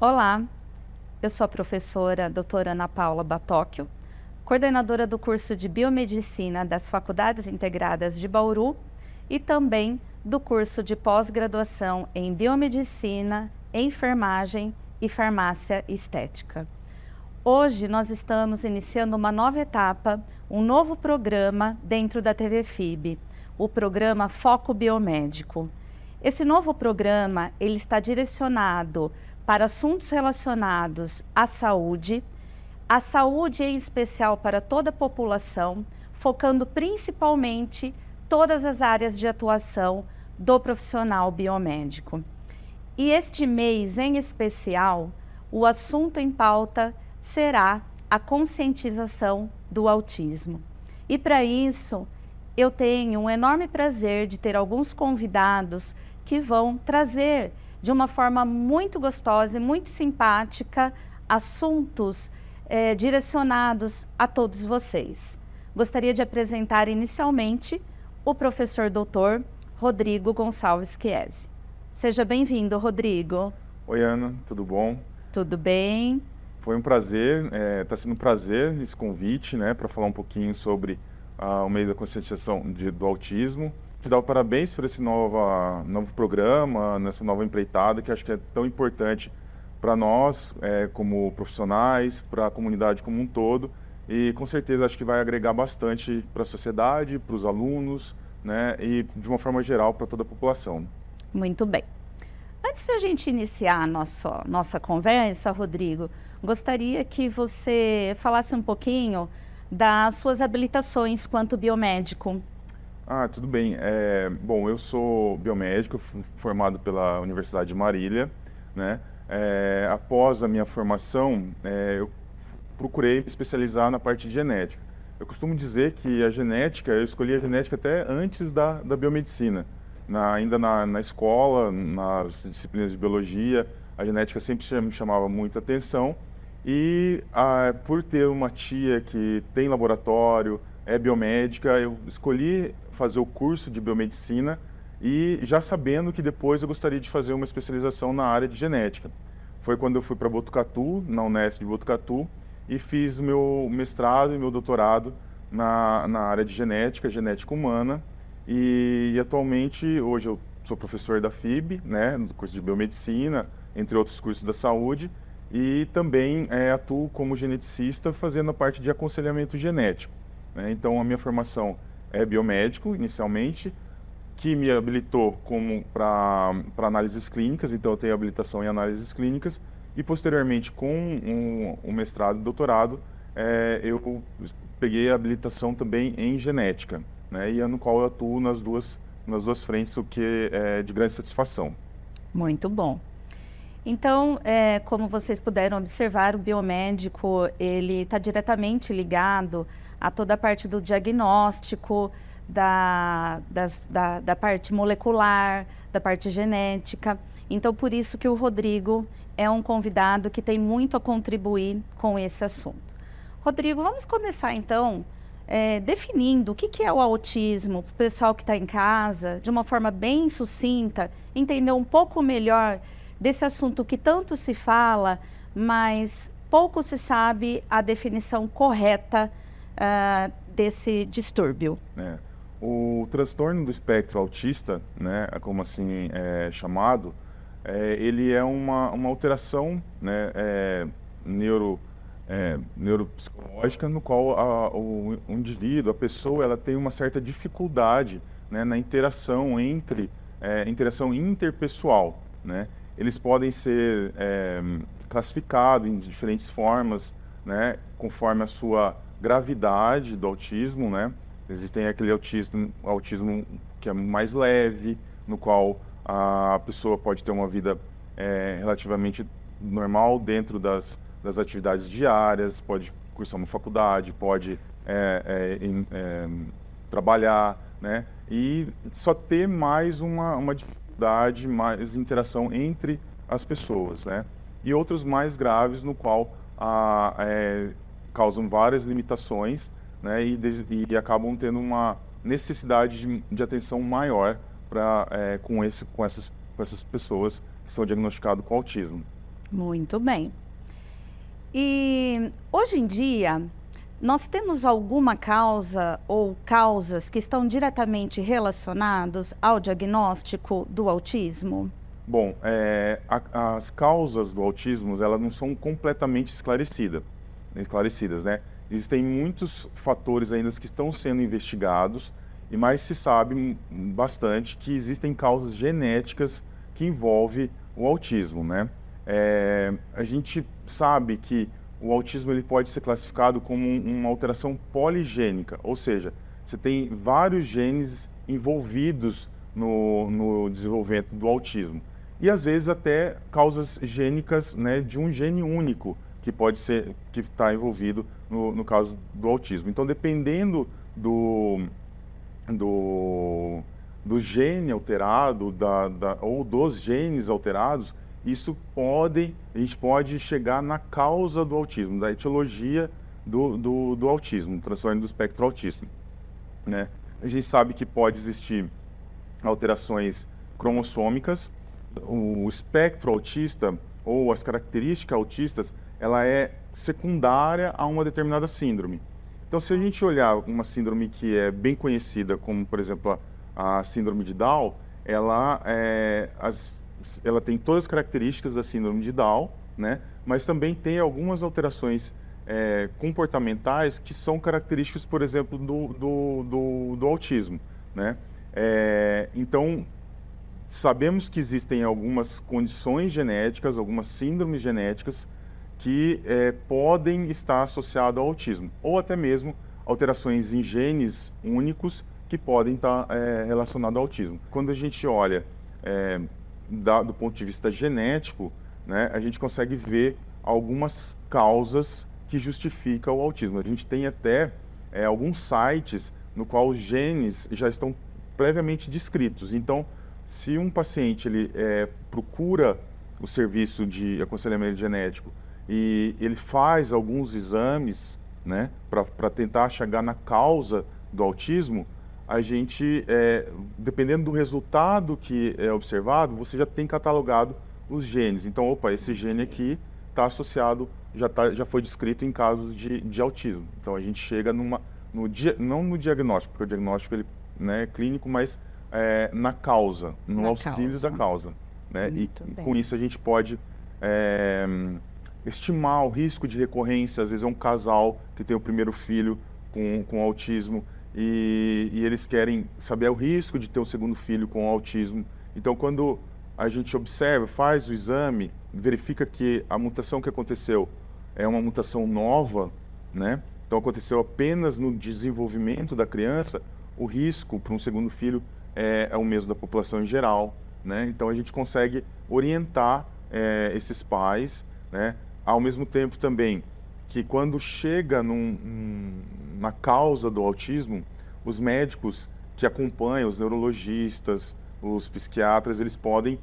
Olá, eu sou a professora doutora Ana Paula Batóquio, coordenadora do curso de Biomedicina das Faculdades Integradas de Bauru e também do curso de pós-graduação em Biomedicina, Enfermagem e Farmácia Estética. Hoje nós estamos iniciando uma nova etapa, um novo programa dentro da TV FIB, o programa Foco Biomédico. Esse novo programa ele está direcionado para assuntos relacionados à saúde em especial para toda a população, focando principalmente todas as áreas de atuação do profissional biomédico. E este mês em especial, o assunto em pauta será a conscientização do autismo. E para isso, eu tenho um enorme prazer de ter alguns convidados que vão trazer de uma forma muito gostosa e muito simpática assuntos direcionados a todos vocês. Gostaria de apresentar inicialmente o professor doutor Rodrigo Gonçalves Chiesi. Seja bem-vindo, Rodrigo. Oi, Ana, tudo bom? Tudo bem? Foi um prazer, está sendo um prazer esse convite, né, para falar um pouquinho sobre o mês da conscientização do autismo. Te dar parabéns por esse novo programa, nessa nova empreitada, que acho que é tão importante para nós, como profissionais, para a comunidade como um todo, e com certeza acho que vai agregar bastante para a sociedade, para os alunos, né, e de uma forma geral para toda a população. Muito bem. Antes de a gente iniciar a nossa conversa, Rodrigo, gostaria que você falasse um pouquinho das suas habilitações quanto biomédico. Tudo bem. Bom, eu sou biomédico, formado pela Universidade de Marília, né? Após a minha formação, eu procurei me especializar na parte de genética. Eu costumo dizer que eu escolhi a genética até antes da biomedicina. Ainda na escola, nas disciplinas de biologia, a genética sempre me chamava muita atenção. E por ter uma tia que tem laboratório, é biomédica, eu escolhi fazer o curso de biomedicina e já sabendo que depois eu gostaria de fazer uma especialização na área de genética. Foi quando eu fui para Botucatu, na Unesp de Botucatu, e fiz meu mestrado e meu doutorado na área de genética humana. E atualmente, hoje eu sou professor da FIB, né, no curso de biomedicina, entre outros cursos da saúde, e também atuo como geneticista fazendo a parte de aconselhamento genético. Então, a minha formação é biomédico, inicialmente, que me habilitou para análises clínicas, então eu tenho habilitação em análises clínicas, e posteriormente, com o mestrado e doutorado, eu peguei a habilitação também em genética, né, e é no qual eu atuo nas duas frentes, o que é de grande satisfação. Muito bom. Então, como vocês puderam observar, o biomédico ele está diretamente ligado a toda a parte do diagnóstico, da parte molecular, da parte genética. Então, por isso que o Rodrigo é um convidado que tem muito a contribuir com esse assunto. Rodrigo, vamos começar então definindo o que é o autismo para o pessoal que está em casa, de uma forma bem sucinta, entender um pouco melhor desse assunto que tanto se fala, mas pouco se sabe a definição correta desse distúrbio. O transtorno do espectro autista, né, como assim é chamado, ele é uma alteração, né, neuropsicológica, no qual o indivíduo, a pessoa, ela tem uma certa dificuldade, né, na interação interação interpessoal, né? Eles podem ser classificados em diferentes formas, né, conforme a sua gravidade do autismo, né? Existem aquele autismo que é mais leve, no qual a pessoa pode ter uma vida relativamente normal dentro das atividades diárias, pode cursar uma faculdade, pode trabalhar, né? E só ter mais uma dificuldade, mais interação entre as pessoas, né? E outros mais graves, no qual causam várias limitações, né? E acabam tendo uma necessidade de atenção maior com essas pessoas que são diagnosticadas com autismo. Muito bem. E hoje em dia, nós temos alguma causa ou causas que estão diretamente relacionados ao diagnóstico do autismo? Bom, as causas do autismo, elas não são completamente esclarecidas, né? Existem muitos fatores ainda que estão sendo investigados, e mais se sabe bastante que existem causas genéticas que envolvem o autismo, né? A gente sabe que o autismo ele pode ser classificado como uma alteração poligênica, ou seja, você tem vários genes envolvidos no desenvolvimento do autismo. E às vezes até causas gênicas, né, de um gene único que pode ser, que está envolvido no caso do autismo. Então, dependendo do gene alterado, ou dos genes alterados, a gente pode chegar na causa do autismo, da etiologia do autismo, transtorno do espectro autista, né? A gente sabe que pode existir alterações cromossômicas. O espectro autista, ou as características autistas, ela é secundária a uma determinada síndrome. Então, se a gente olhar uma síndrome que é bem conhecida, como, por exemplo, a síndrome de Down, ela tem todas as características da síndrome de Down, né? Mas também tem algumas alterações comportamentais que são características, por exemplo, do autismo, né? Então, sabemos que existem algumas condições genéticas, algumas síndromes genéticas que podem estar associadas ao autismo, ou até mesmo alterações em genes únicos que podem estar relacionados ao autismo. Quando a gente olha do ponto de vista genético, né, a gente consegue ver algumas causas que justificam o autismo. A gente tem até alguns sites no qual os genes já estão previamente descritos. Então, se um paciente ele procura o serviço de aconselhamento genético e ele faz alguns exames, né, para tentar chegar na causa do autismo, a gente, dependendo do resultado que é observado, você já tem catalogado os genes. Então, opa, esse gene aqui está associado, já foi descrito em casos de autismo. Então, a gente chega não no diagnóstico, porque o diagnóstico ele, né, é clínico, mas na causa, no auxílio da causa, né? E com isso a gente pode estimar o risco de recorrência. Às vezes é um casal que tem o primeiro filho com autismo e eles querem saber o risco de ter um segundo filho com autismo. Então, quando a gente observa, faz o exame, verifica que a mutação que aconteceu é uma mutação nova, né? Então, aconteceu apenas no desenvolvimento da criança, o risco para um segundo filho é o mesmo da população em geral, né? Então, a gente consegue orientar esses pais, né? Ao mesmo tempo também que quando chega na causa do autismo, os médicos que acompanham, os neurologistas, os psiquiatras, eles podem,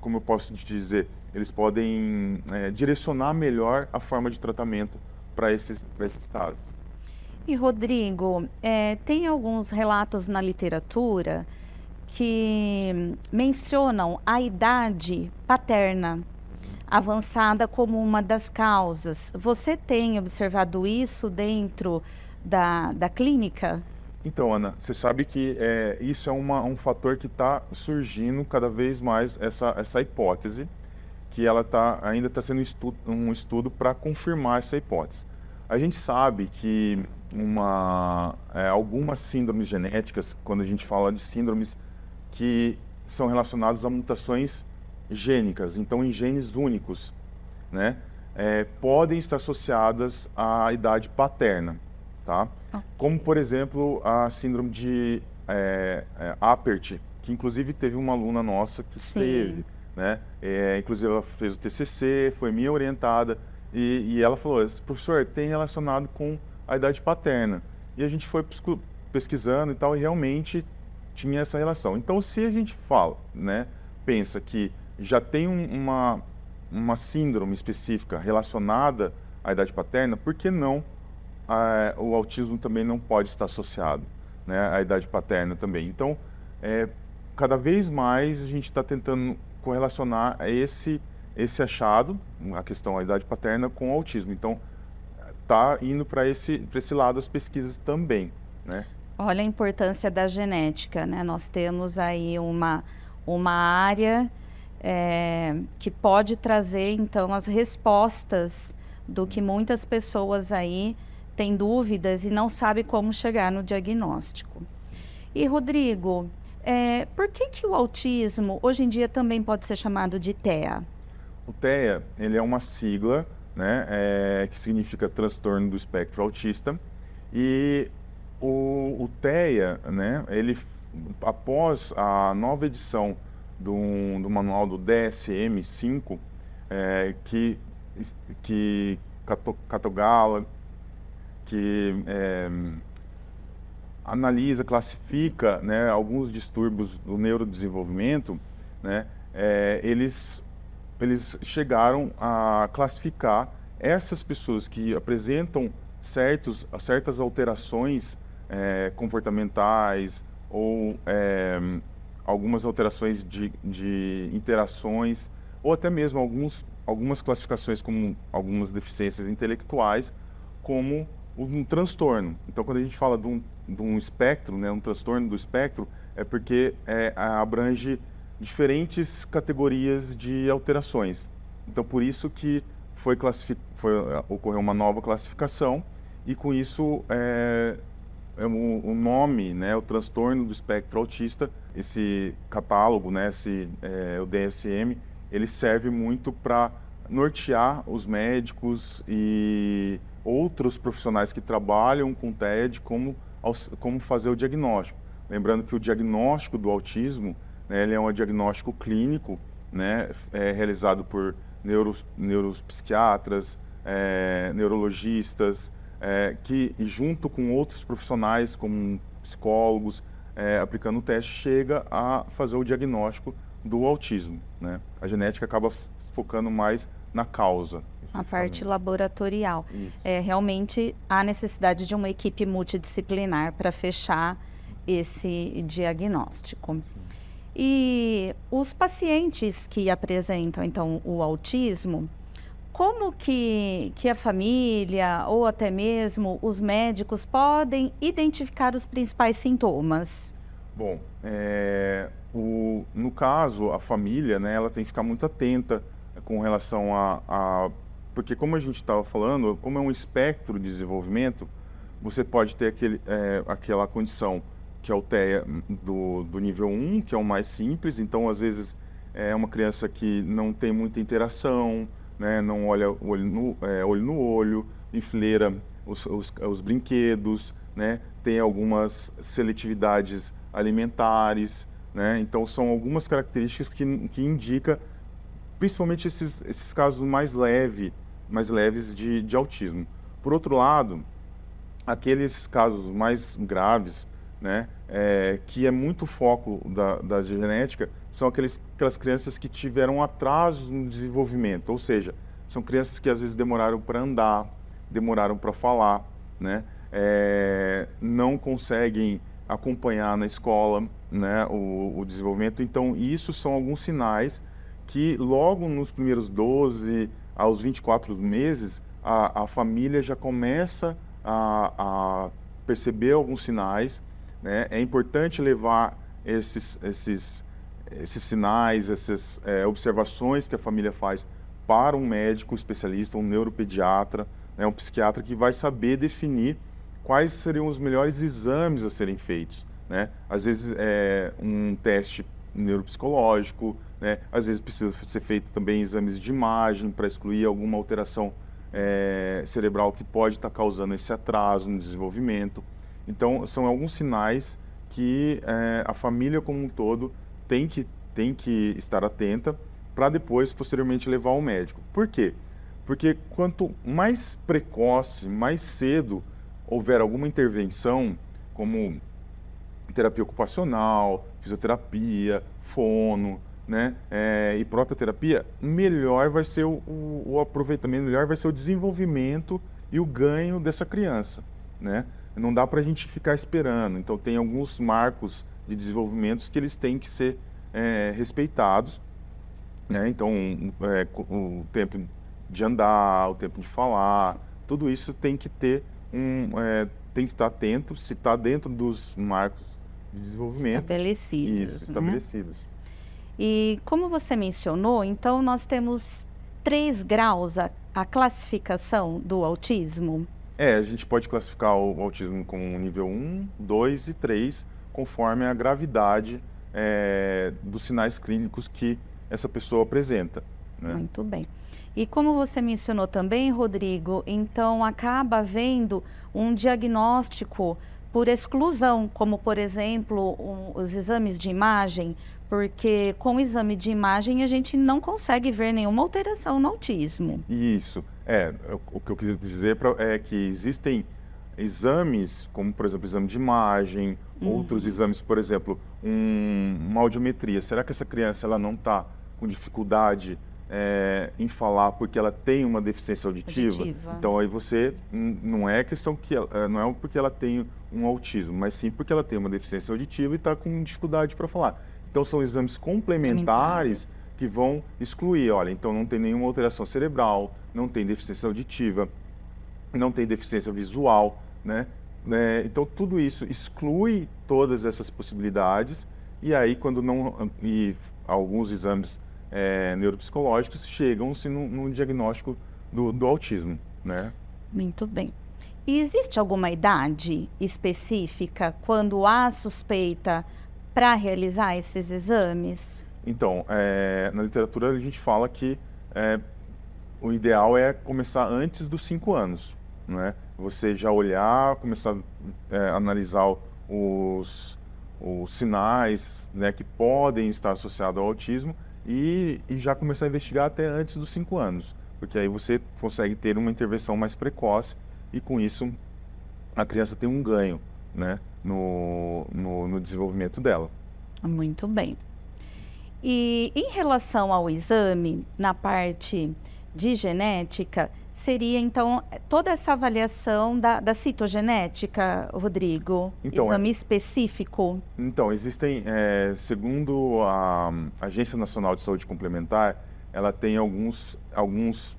como eu posso te dizer, eles podem direcionar melhor a forma de tratamento para esses casos. E, Rodrigo, tem alguns relatos na literatura que mencionam a idade paterna avançada como uma das causas. Você tem observado isso dentro da clínica? Então, Ana, você sabe que isso é um fator que está surgindo cada vez mais, essa hipótese, que ela ainda está sendo um estudo para confirmar essa hipótese. A gente sabe que algumas síndromes genéticas, quando a gente fala de síndromes que são relacionadas a mutações gênicas, então em genes únicos, né, podem estar associadas à idade paterna, tá? Como, por exemplo, a síndrome de Apert, que inclusive teve uma aluna nossa que teve, né? Inclusive ela fez o TCC, foi minha orientada, e ela falou, professor, tem relacionado com a idade paterna. E a gente foi pesquisando e tal, e realmente tinha essa relação. Então, se a gente fala, né, pensa que já tem uma síndrome específica relacionada à idade paterna, por que não o autismo também não pode estar associado, né, à idade paterna também? Então, cada vez mais a gente está tentando correlacionar esse achado, a questão da idade paterna com o autismo. Então, está indo para esse lado as pesquisas também, né? Olha a importância da genética, né? Nós temos aí uma área que pode trazer, então, as respostas do que muitas pessoas aí têm dúvidas e não sabem como chegar no diagnóstico. E, Rodrigo, por que o autismo, hoje em dia, também pode ser chamado de TEA? O TEA, ele é uma sigla, né, que significa transtorno do espectro autista, e o TEA, né, ele, após a nova edição do manual do DSM-5, que cataloga, que analisa, classifica, né, alguns distúrbios do neurodesenvolvimento, né, eles chegaram a classificar essas pessoas que apresentam certas alterações comportamentais ou algumas alterações de interações, ou até mesmo algumas classificações como algumas deficiências intelectuais, como um transtorno. Então, quando a gente fala de um espectro, né, um transtorno do espectro, é porque abrange diferentes categorias de alterações. Então, por isso que ocorreu uma nova classificação, e com isso o nome, né, o transtorno do espectro autista, esse catálogo, né, o DSM, ele serve muito para nortear os médicos e outros profissionais que trabalham com TEA como fazer o diagnóstico. Lembrando que o diagnóstico do autismo, né, ele é um diagnóstico clínico, né, realizado por neuropsiquiatras, neurologistas, que junto com outros profissionais, como psicólogos, aplicando o teste, chega a fazer o diagnóstico do autismo, né? A genética acaba focando mais na causa. A parte laboratorial. Isso. Realmente há necessidade de uma equipe multidisciplinar para fechar esse diagnóstico. Sim. E os pacientes que apresentam, então, o autismo, como que a família ou até mesmo os médicos podem identificar os principais sintomas? Bom, no caso, a família, né, ela tem que ficar muito atenta com relação porque como a gente estava falando, como é um espectro de desenvolvimento, você pode ter aquela condição que é o TEA do nível 1, que é o mais simples. Então, às vezes, é uma criança que não tem muita interação, né, não olha olho no olho, enfileira os brinquedos, né, tem algumas seletividades alimentares, né, então são algumas características que indicam principalmente esses casos mais leves de autismo. Por outro lado, aqueles casos mais graves, né, que é muito foco da genética, são aquelas crianças que tiveram atraso no desenvolvimento, ou seja, são crianças que às vezes demoraram para andar, demoraram para falar, né, não conseguem acompanhar na escola, né, o desenvolvimento. Então, isso são alguns sinais que logo nos primeiros 12 aos 24 meses, a família já começa a perceber alguns sinais, né? É importante levar esses sinais, essas observações que a família faz para um médico especialista, um neuropediatra, né? Um psiquiatra que vai saber definir quais seriam os melhores exames a serem feitos, né? Às vezes um teste neuropsicológico, né? Às vezes precisa ser feito também exames de imagem para excluir alguma alteração cerebral que pode estar causando esse atraso no desenvolvimento. Então, são alguns sinais que a família como um todo tem que estar atenta para depois, posteriormente, levar ao médico. Por quê? Porque quanto mais precoce, mais cedo houver alguma intervenção, como terapia ocupacional, fisioterapia, fono, né, e própria terapia, melhor vai ser o aproveitamento, melhor vai ser o desenvolvimento e o ganho dessa criança, né? Não dá para a gente ficar esperando. Então, tem alguns marcos de desenvolvimento que eles têm que ser respeitados. né? Então, o tempo de andar, o tempo de falar, tudo isso tem que ter tem que estar atento se está dentro dos marcos de desenvolvimento. Isso, Estabelecidos, né? estabelecidos. E como você mencionou, então nós temos 3 graus a classificação do autismo. A gente pode classificar o autismo como nível 1, 2 e 3, conforme a gravidade dos sinais clínicos que essa pessoa apresenta, né? Muito bem. E como você mencionou também, Rodrigo, então acaba havendo um diagnóstico por exclusão, como por exemplo os exames de imagem, porque com o exame de imagem a gente não consegue ver nenhuma alteração no autismo. Isso. O que eu quis dizer é que existem exames, como por exemplo, exame de imagem, outros exames, por exemplo, uma audiometria. Será que essa criança ela não está com dificuldade em falar porque ela tem uma deficiência auditiva? Então aí você não é questão que não é porque ela tem um autismo, mas sim porque ela tem uma deficiência auditiva e está com dificuldade para falar. Então são exames complementares que vão excluir, olha, então não tem nenhuma alteração cerebral, não tem deficiência auditiva, não tem deficiência visual, né? Então tudo isso exclui todas essas possibilidades e aí quando não, e alguns exames neuropsicológicos chegam-se no diagnóstico do autismo, né? Muito bem. E existe alguma idade específica quando há suspeita para realizar esses exames? Então, na literatura a gente fala que o ideal é começar antes dos 5 anos, né? Você já olhar, começar a analisar os sinais, né, que podem estar associados ao autismo e já começar a investigar até antes dos 5 anos, porque aí você consegue ter uma intervenção mais precoce e com isso a criança tem um ganho, né, no desenvolvimento dela. Muito bem. E em relação ao exame, na parte de genética, seria então toda essa avaliação da citogenética, Rodrigo? Então, exame específico? Então, existem, segundo a Agência Nacional de Saúde Complementar, ela tem alguns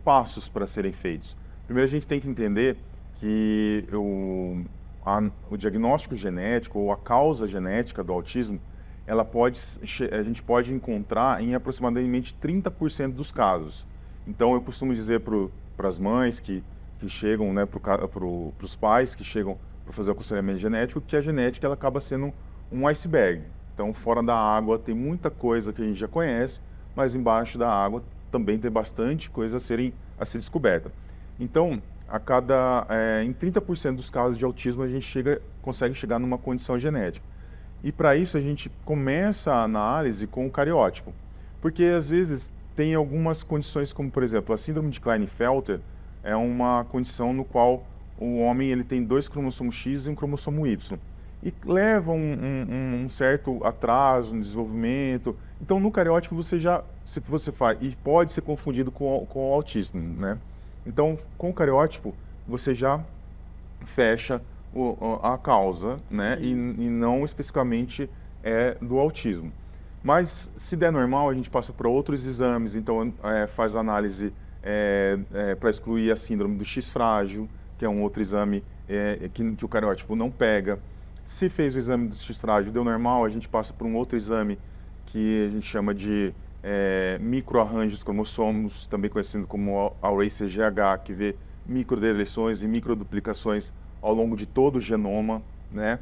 passos para serem feitos. Primeiro, a gente tem que entender que o diagnóstico genético ou a causa genética do autismo, a gente pode encontrar em aproximadamente 30% dos casos. Então, eu costumo dizer para as mães que chegam, né, para os pais que chegam para fazer o aconselhamento genético, que a genética ela acaba sendo um iceberg. Então, fora da água tem muita coisa que a gente já conhece, mas embaixo da água também tem bastante coisa a ser descoberta. Então, em 30% dos casos de autismo, a gente consegue chegar numa condição genética. E para isso a gente começa a análise com o cariótipo, porque às vezes tem algumas condições como, por exemplo, a síndrome de Klinefelter é uma condição no qual o homem ele tem 2 cromossomos X e um cromossomo Y. E leva um certo atraso no desenvolvimento. Então, no cariótipo, você faz, e pode ser confundido com o autismo, né? Então, com o cariótipo, você já fecha a causa, né? E não especificamente do autismo. Mas, se der normal, a gente passa para outros exames, então faz análise para excluir a síndrome do X frágil, que é um outro exame que o cariótipo não pega. Se fez o exame do X frágil, deu normal, a gente passa por um outro exame que a gente chama de microarranjos cromossomos, também conhecido como Array-CGH, que vê microdeleções e microduplicações ao longo de todo o genoma, né?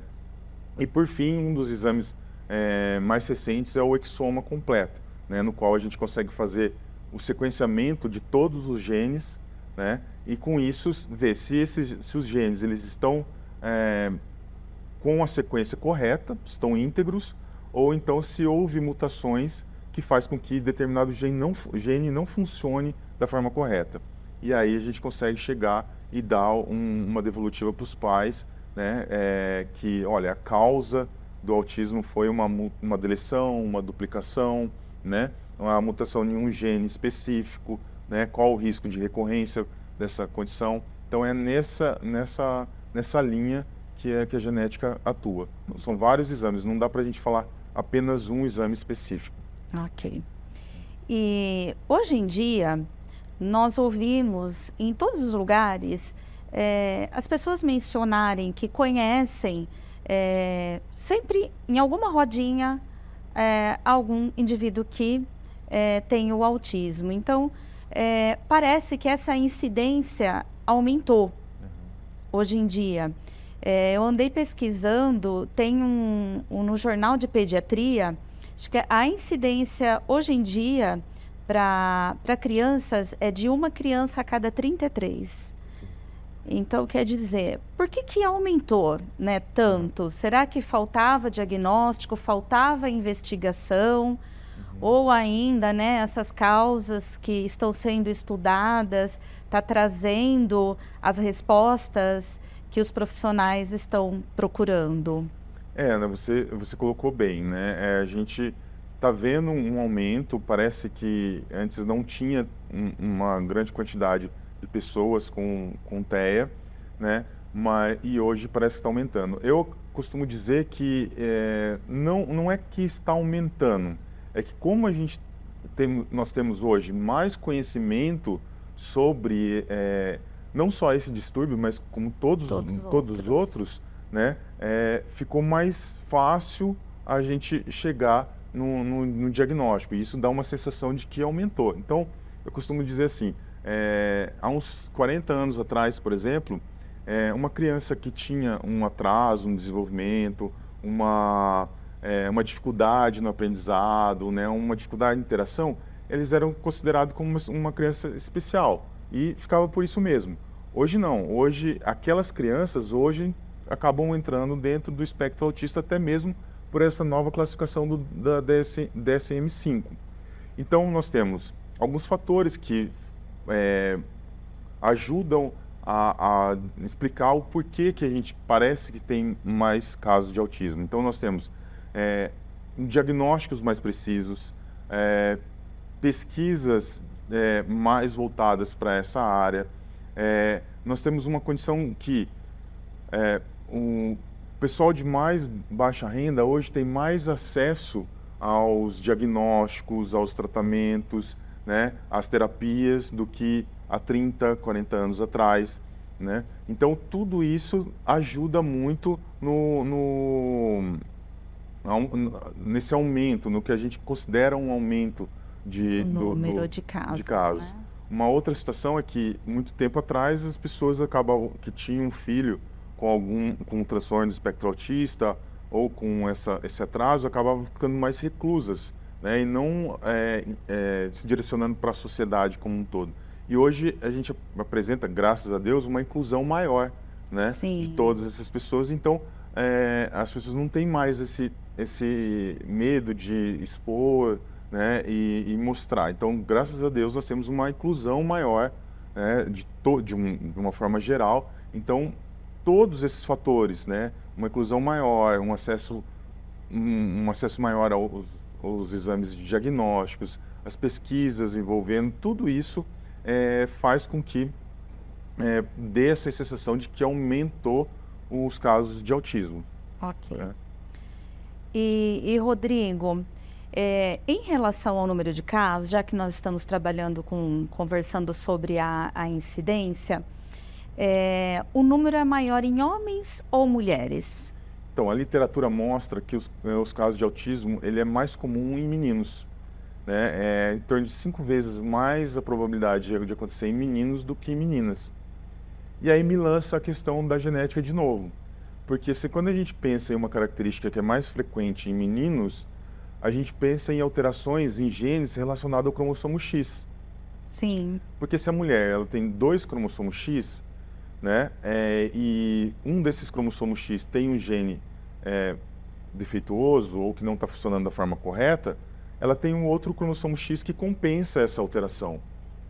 E por fim, um dos exames mais recentes é o exoma completo, né? No qual a gente consegue fazer o sequenciamento de todos os genes, né? E com isso ver se os genes eles estão com a sequência correta, estão íntegros, ou então se houve mutações que faz com que determinado gene não funcione da forma correta. E aí a gente consegue chegar e dar uma devolutiva para os pais, né, que, olha, a causa do autismo foi uma deleção, uma duplicação, né, uma mutação em um gene específico, né, qual o risco de recorrência dessa condição. Então é nessa linha que a genética atua. São vários exames, não dá para a gente falar apenas um exame específico. Ok. E hoje em dia, nós ouvimos em todos os lugares as pessoas mencionarem que conhecem sempre em alguma rodinha algum indivíduo que tem o autismo. Então, parece que essa incidência aumentou hoje em dia. Eu andei pesquisando, tem no Jornal de Pediatria, acho que a incidência hoje em dia para crianças é de uma criança a cada 33. Sim. Então, quer dizer, por que aumentou, né, tanto? Será que faltava diagnóstico, faltava investigação? Ou ainda, né, essas causas que estão sendo estudadas, está trazendo as respostas que os profissionais estão procurando? Né, você colocou bem, né? A gente está vendo um aumento, parece que antes não tinha uma grande quantidade de pessoas com TEA, né? E hoje parece que está aumentando. Eu costumo dizer que não é que está aumentando, é que como nós temos hoje mais conhecimento sobre não só esse distúrbio, mas como todos os outros, né? Ficou mais fácil a gente chegar no diagnóstico, e isso dá uma sensação de que aumentou. Então, eu costumo dizer assim, há uns 40 anos atrás, por exemplo, uma criança que tinha um atraso no desenvolvimento, uma dificuldade no aprendizado, né, uma dificuldade de interação, eles eram considerados como uma criança especial e ficava por isso mesmo. Hoje não, hoje aquelas crianças acabam entrando dentro do espectro autista, até mesmo por essa nova classificação da DSM-5. Então nós temos alguns fatores que ajudam a explicar o porquê que a gente parece que tem mais casos de autismo. Então nós temos diagnósticos mais precisos, pesquisas mais voltadas para essa área. Nós temos uma condição que o pessoal de mais baixa renda hoje tem mais acesso aos diagnósticos, aos tratamentos, né, às terapias do que há 30, 40 anos atrás, né? Então tudo isso ajuda muito nesse aumento, no que a gente considera um aumento do número de casos. Né? Uma outra situação é que, muito tempo atrás, as pessoas acabavam que tinham um filho com um transtorno do espectro autista ou com esse atraso, acabavam ficando mais reclusas, né, e não se direcionando para a sociedade como um todo. E hoje a gente apresenta, graças a Deus, uma inclusão maior, né, de todas essas pessoas. Então, as pessoas não têm mais esse medo de expor, né, e mostrar. Então, graças a Deus, nós temos uma inclusão maior, né, de uma forma geral. Então, todos esses fatores, né, uma inclusão maior, um acesso maior aos exames de diagnósticos, as pesquisas envolvendo, tudo isso faz com que dê essa sensação de que aumentou os casos de autismo. Ok. E Rodrigo, em relação ao número de casos, já que nós estamos conversando sobre a incidência, o número é maior em homens ou mulheres? Então, a literatura mostra que os casos de autismo ele é mais comum em meninos, né? Em torno de 5 vezes mais a probabilidade de acontecer em meninos do que em meninas. E aí me lança a questão da genética de novo. Porque quando a gente pensa em uma característica que é mais frequente em meninos, a gente pensa em alterações em genes relacionados ao cromossomo X. Sim. Porque se a mulher ela tem 2 cromossomos X, né, e um desses cromossomos X tem um gene defeituoso ou que não está funcionando da forma correta, ela tem um outro cromossomo X que compensa essa alteração,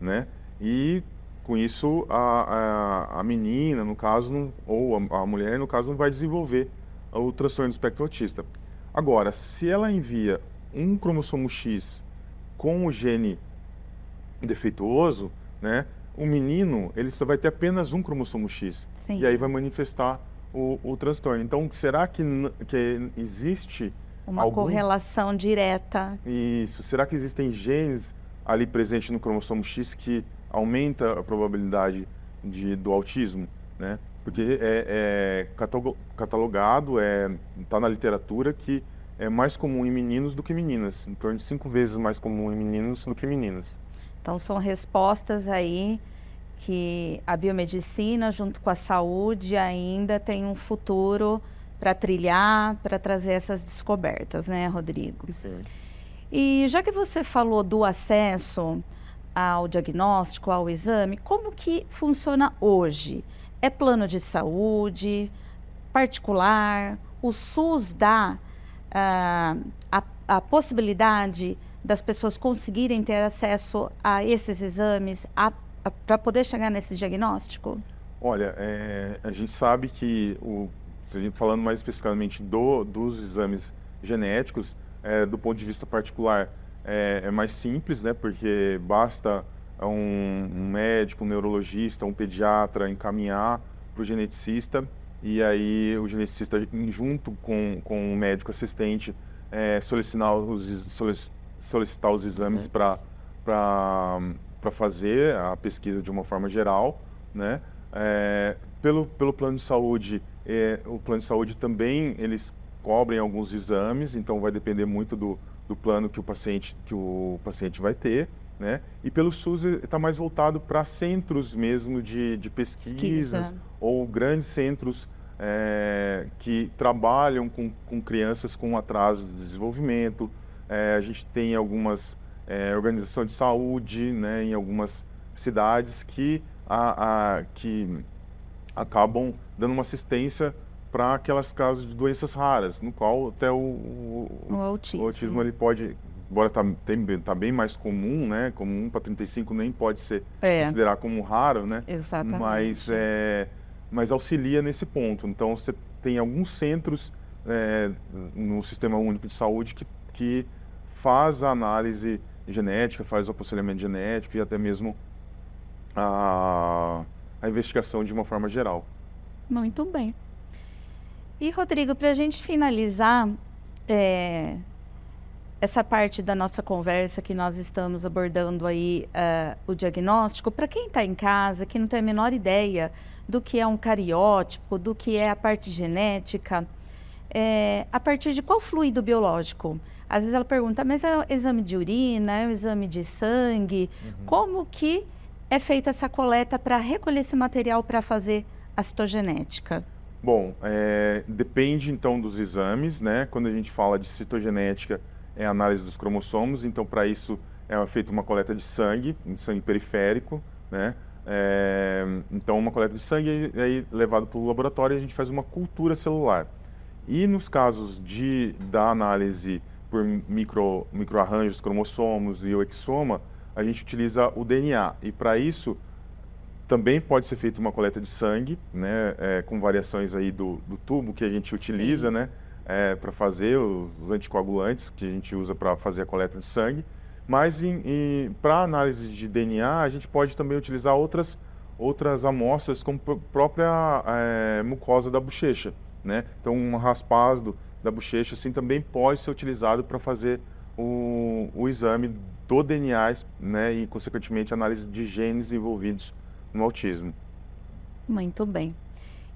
né? E com isso a menina, no caso, ou a mulher, no caso, não vai desenvolver o transtorno do espectro autista. Agora, se ela envia um cromossomo X com o gene defeituoso, né, o menino ele só vai ter apenas um cromossomo X. Sim. E aí vai manifestar o transtorno. Então, será que existe uma correlação direta? Isso. Será que existem genes ali presente no cromossomo X que aumenta a probabilidade do autismo, né? Porque catalogado, está na literatura que é mais comum em meninos do que meninas, em torno de 5 vezes mais comum em meninos do que meninas. Então, são respostas aí que a biomedicina, junto com a saúde, ainda tem um futuro para trilhar, para trazer essas descobertas, né, Rodrigo? Sim. E já que você falou do acesso ao diagnóstico, ao exame, como que funciona hoje? É plano de saúde, particular? O SUS dá a possibilidade das pessoas conseguirem ter acesso a esses exames para poder chegar nesse diagnóstico? Olha, a gente sabe que, se a gente falando mais especificamente dos exames genéticos, do ponto de vista particular, é mais simples, né? Porque basta um médico, um neurologista, um pediatra encaminhar para o geneticista, e aí o geneticista, junto com o médico assistente, solicitar os exames para fazer a pesquisa de uma forma geral, né? Pelo plano de saúde, o plano de saúde também, eles cobrem alguns exames, então vai depender muito do plano que o paciente vai ter, né? E pelo SUS está mais voltado para centros mesmo de pesquisas, ou grandes centros que trabalham com crianças com atraso de desenvolvimento. A gente tem algumas organizações de saúde, né, em algumas cidades que acabam dando uma assistência para aquelas casos de doenças raras, no qual até o autismo ele pode, embora tá bem mais comum, né, como 1 para 35 nem pode ser considerar como raro, né? Exatamente. Mas auxilia nesse ponto. Então você tem alguns centros no Sistema Único de Saúde que faz a análise genética, faz o aconselhamento genético e até mesmo a investigação de uma forma geral. Muito bem. E, Rodrigo, para a gente finalizar essa parte da nossa conversa que nós estamos abordando aí, o diagnóstico, para quem está em casa, que não tem a menor ideia do que é um cariótipo, do que é a parte genética, a partir de qual fluido biológico? Às vezes ela pergunta, mas é o exame de urina, é o exame de sangue? Como que é feita essa coleta para recolher esse material para fazer a citogenética? Bom, depende então dos exames, né? Quando a gente fala de citogenética, é a análise dos cromossomos, então para isso é feita uma coleta de sangue periférico, né? Então uma coleta de sangue aí levado para o laboratório e a gente faz uma cultura celular. E nos casos da análise por microarranjos, cromossomos e o exoma, a gente utiliza o DNA. E para isso também pode ser feita uma coleta de sangue, né, com variações aí do tubo que a gente utiliza, né, para fazer os anticoagulantes que a gente usa para fazer a coleta de sangue. Mas para análise de DNA, a gente pode também utilizar outras amostras, como a própria mucosa da bochecha, né? Então, um raspado da bochecha assim, também pode ser utilizado para fazer o exame do DNA, né, e, consequentemente, análise de genes envolvidos no autismo. Muito bem.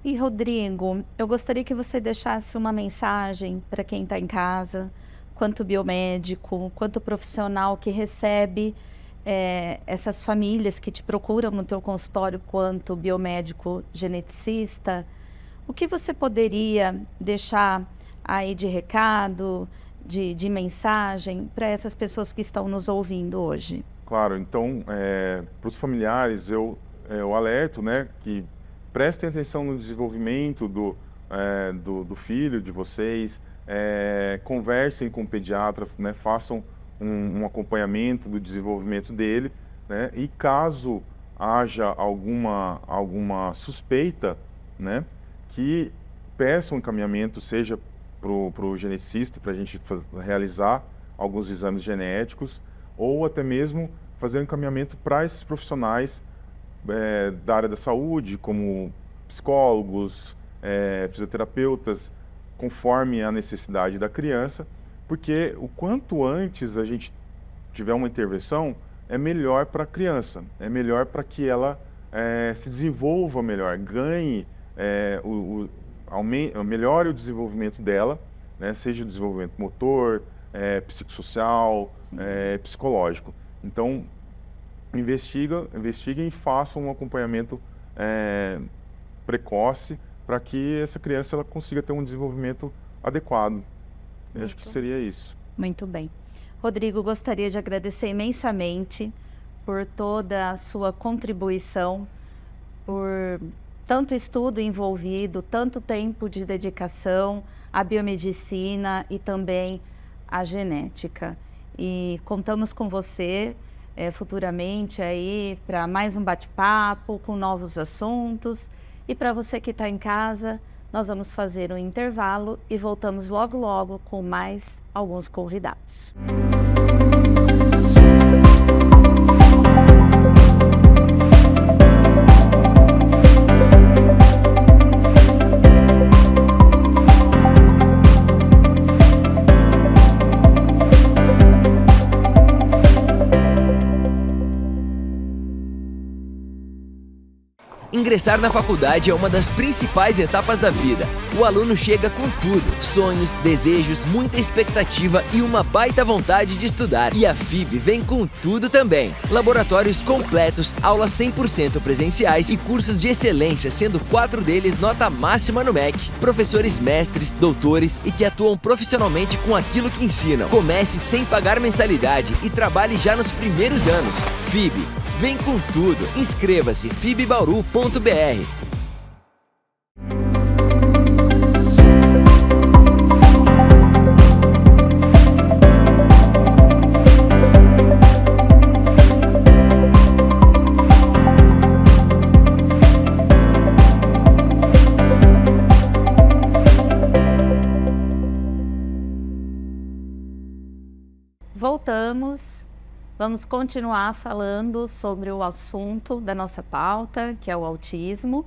E, Rodrigo, eu gostaria que você deixasse uma mensagem para quem está em casa, quanto biomédico, quanto profissional que recebe essas famílias que te procuram no teu consultório, quanto biomédico geneticista. O que você poderia deixar aí de recado, de mensagem para essas pessoas que estão nos ouvindo hoje? Claro, então, para os familiares, eu alerto, né, que prestem atenção no desenvolvimento do filho de vocês, conversem com o pediatra, né, façam um acompanhamento do desenvolvimento dele, né, e caso haja alguma suspeita, né, que peçam um encaminhamento, seja para o geneticista, para a gente realizar alguns exames genéticos, ou até mesmo fazer um encaminhamento para esses profissionais da área da saúde, como psicólogos, fisioterapeutas, conforme a necessidade da criança, porque o quanto antes a gente tiver uma intervenção, é melhor para a criança, é melhor para que ela se desenvolva melhor, ganhe, melhore o desenvolvimento dela, né, seja o desenvolvimento motor, psicossocial, psicológico. Então, investiguem e façam um acompanhamento precoce para que essa criança ela consiga ter um desenvolvimento adequado. Eu acho que seria isso. Muito bem. Rodrigo, gostaria de agradecer imensamente por toda a sua contribuição, por tanto estudo envolvido, tanto tempo de dedicação à biomedicina e também à genética. E contamos com você futuramente aí para mais um bate-papo com novos assuntos. E para você que está em casa, nós vamos fazer um intervalo e voltamos logo logo com mais alguns convidados. Ingressar na faculdade é uma das principais etapas da vida. O aluno chega com tudo: sonhos, desejos, muita expectativa e uma baita vontade de estudar. E a FIB vem com tudo também. Laboratórios completos, aulas 100% presenciais e cursos de excelência, sendo 4 deles nota máxima no MEC. Professores mestres, doutores e que atuam profissionalmente com aquilo que ensinam. Comece sem pagar mensalidade e trabalhe já nos primeiros anos. FIB. Vem com tudo. Inscreva-se fibbauru.br. Voltamos. Vamos continuar falando sobre o assunto da nossa pauta, que é o autismo.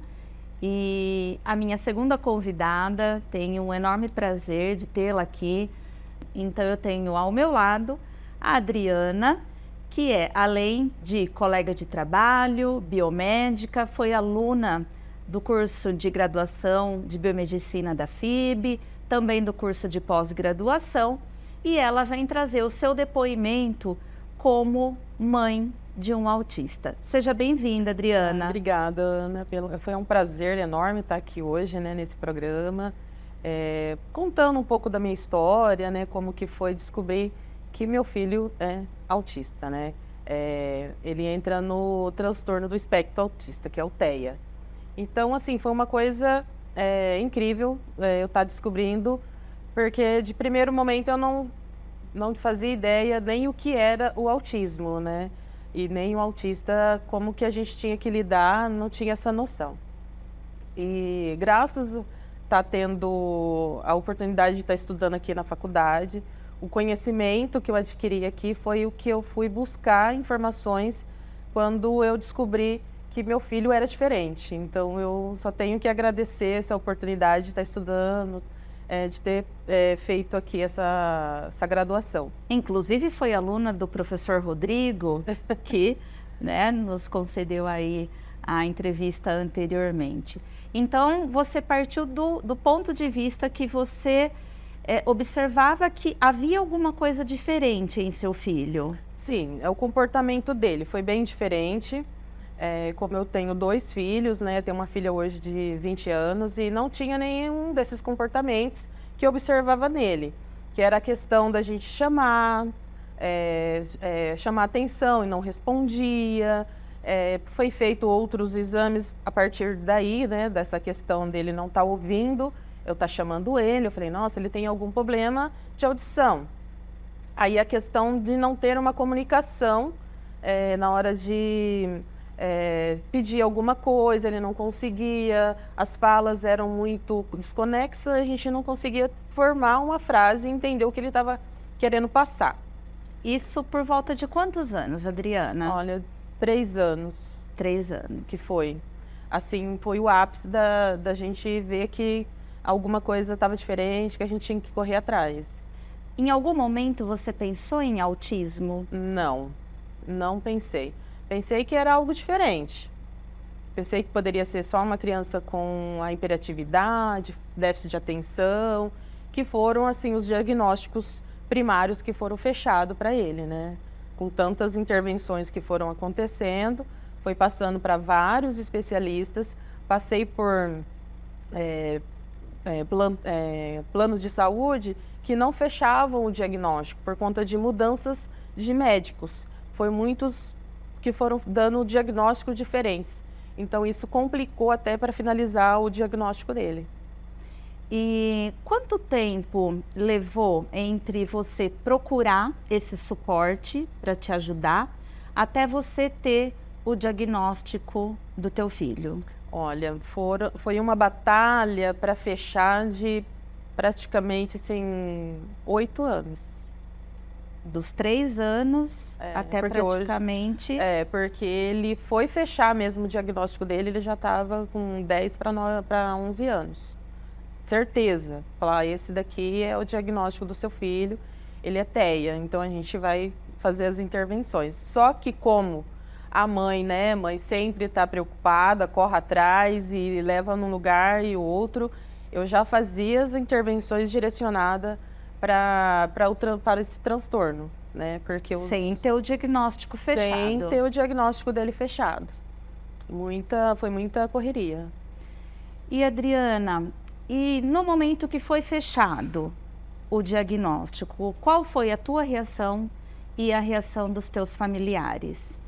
E a minha segunda convidada, tenho um enorme prazer de tê-la aqui. Então, eu tenho ao meu lado a Adriana, que é, além de colega de trabalho, biomédica, foi aluna do curso de graduação de biomedicina da FIB, também do curso de pós-graduação, e ela vem trazer o seu depoimento como mãe de um autista. Seja bem-vinda, Adriana. Obrigada, Ana. Foi um prazer enorme estar aqui hoje, né, nesse programa, contando um pouco da minha história, né, como que foi descobrir que meu filho é autista, né? Ele entra no transtorno do espectro autista, que é o TEA. Então, assim, foi uma coisa incrível eu estar descobrindo, porque de primeiro momento eu não fazia ideia nem o que era o autismo, né? E nem o autista, como que a gente tinha que lidar, não tinha essa noção. E graças a estar tendo a oportunidade de estar estudando aqui na faculdade, o conhecimento que eu adquiri aqui foi o que eu fui buscar informações quando eu descobri que meu filho era diferente. Então, eu só tenho que agradecer essa oportunidade de estar estudando, de ter feito aqui essa graduação. Inclusive foi aluna do professor Rodrigo, que né, nos concedeu aí a entrevista anteriormente. Então, você partiu do ponto de vista que você observava que havia alguma coisa diferente em seu filho. Sim, o comportamento dele foi bem diferente. Como eu tenho 2 filhos, né, tenho uma filha hoje de 20 anos e não tinha nenhum desses comportamentos que eu observava nele, que era a questão da gente chamar atenção e não respondia. Foi feito outros exames a partir daí, né, dessa questão dele não estar ouvindo, eu estar chamando ele, eu falei, nossa, ele tem algum problema de audição. Aí a questão de não ter uma comunicação na hora de pedir alguma coisa, ele não conseguia, as falas eram muito desconexas, a gente não conseguia formar uma frase e entender o que ele estava querendo passar. Isso por volta de quantos anos, Adriana? Olha, 3 anos. 3 anos. Que foi. Assim, foi o ápice da gente ver que alguma coisa estava diferente, que a gente tinha que correr atrás. Em algum momento você pensou em autismo? Não. Não pensei. Pensei que era algo diferente. Pensei que poderia ser só uma criança com a hiperatividade, déficit de atenção, que foram, assim, os diagnósticos primários que foram fechados para ele, né? Com tantas intervenções que foram acontecendo, foi passando para vários especialistas, passei por planos de saúde que não fechavam o diagnóstico por conta de mudanças de médicos. Foi muitos que foram dando diagnósticos diferentes. Então, isso complicou até para finalizar o diagnóstico dele. E quanto tempo levou entre você procurar esse suporte para te ajudar até você ter o diagnóstico do teu filho? Olha, foi uma batalha para fechar de praticamente, assim, 8 anos. Dos 3 anos até porque praticamente... porque ele foi fechar mesmo o diagnóstico dele, ele já estava com 10 para 11 anos. Certeza. Falar, esse daqui é o diagnóstico do seu filho, ele é TEA, então a gente vai fazer as intervenções. Só que como a mãe, né, mãe sempre está preocupada, corre atrás e leva num lugar e outro, eu já fazia as intervenções direcionadas para esse transtorno, né? Porque sem ter o diagnóstico fechado. Sem ter o diagnóstico dele fechado. Foi muita correria. E Adriana, e no momento que foi fechado o diagnóstico, qual foi a tua reação e a reação dos teus familiares?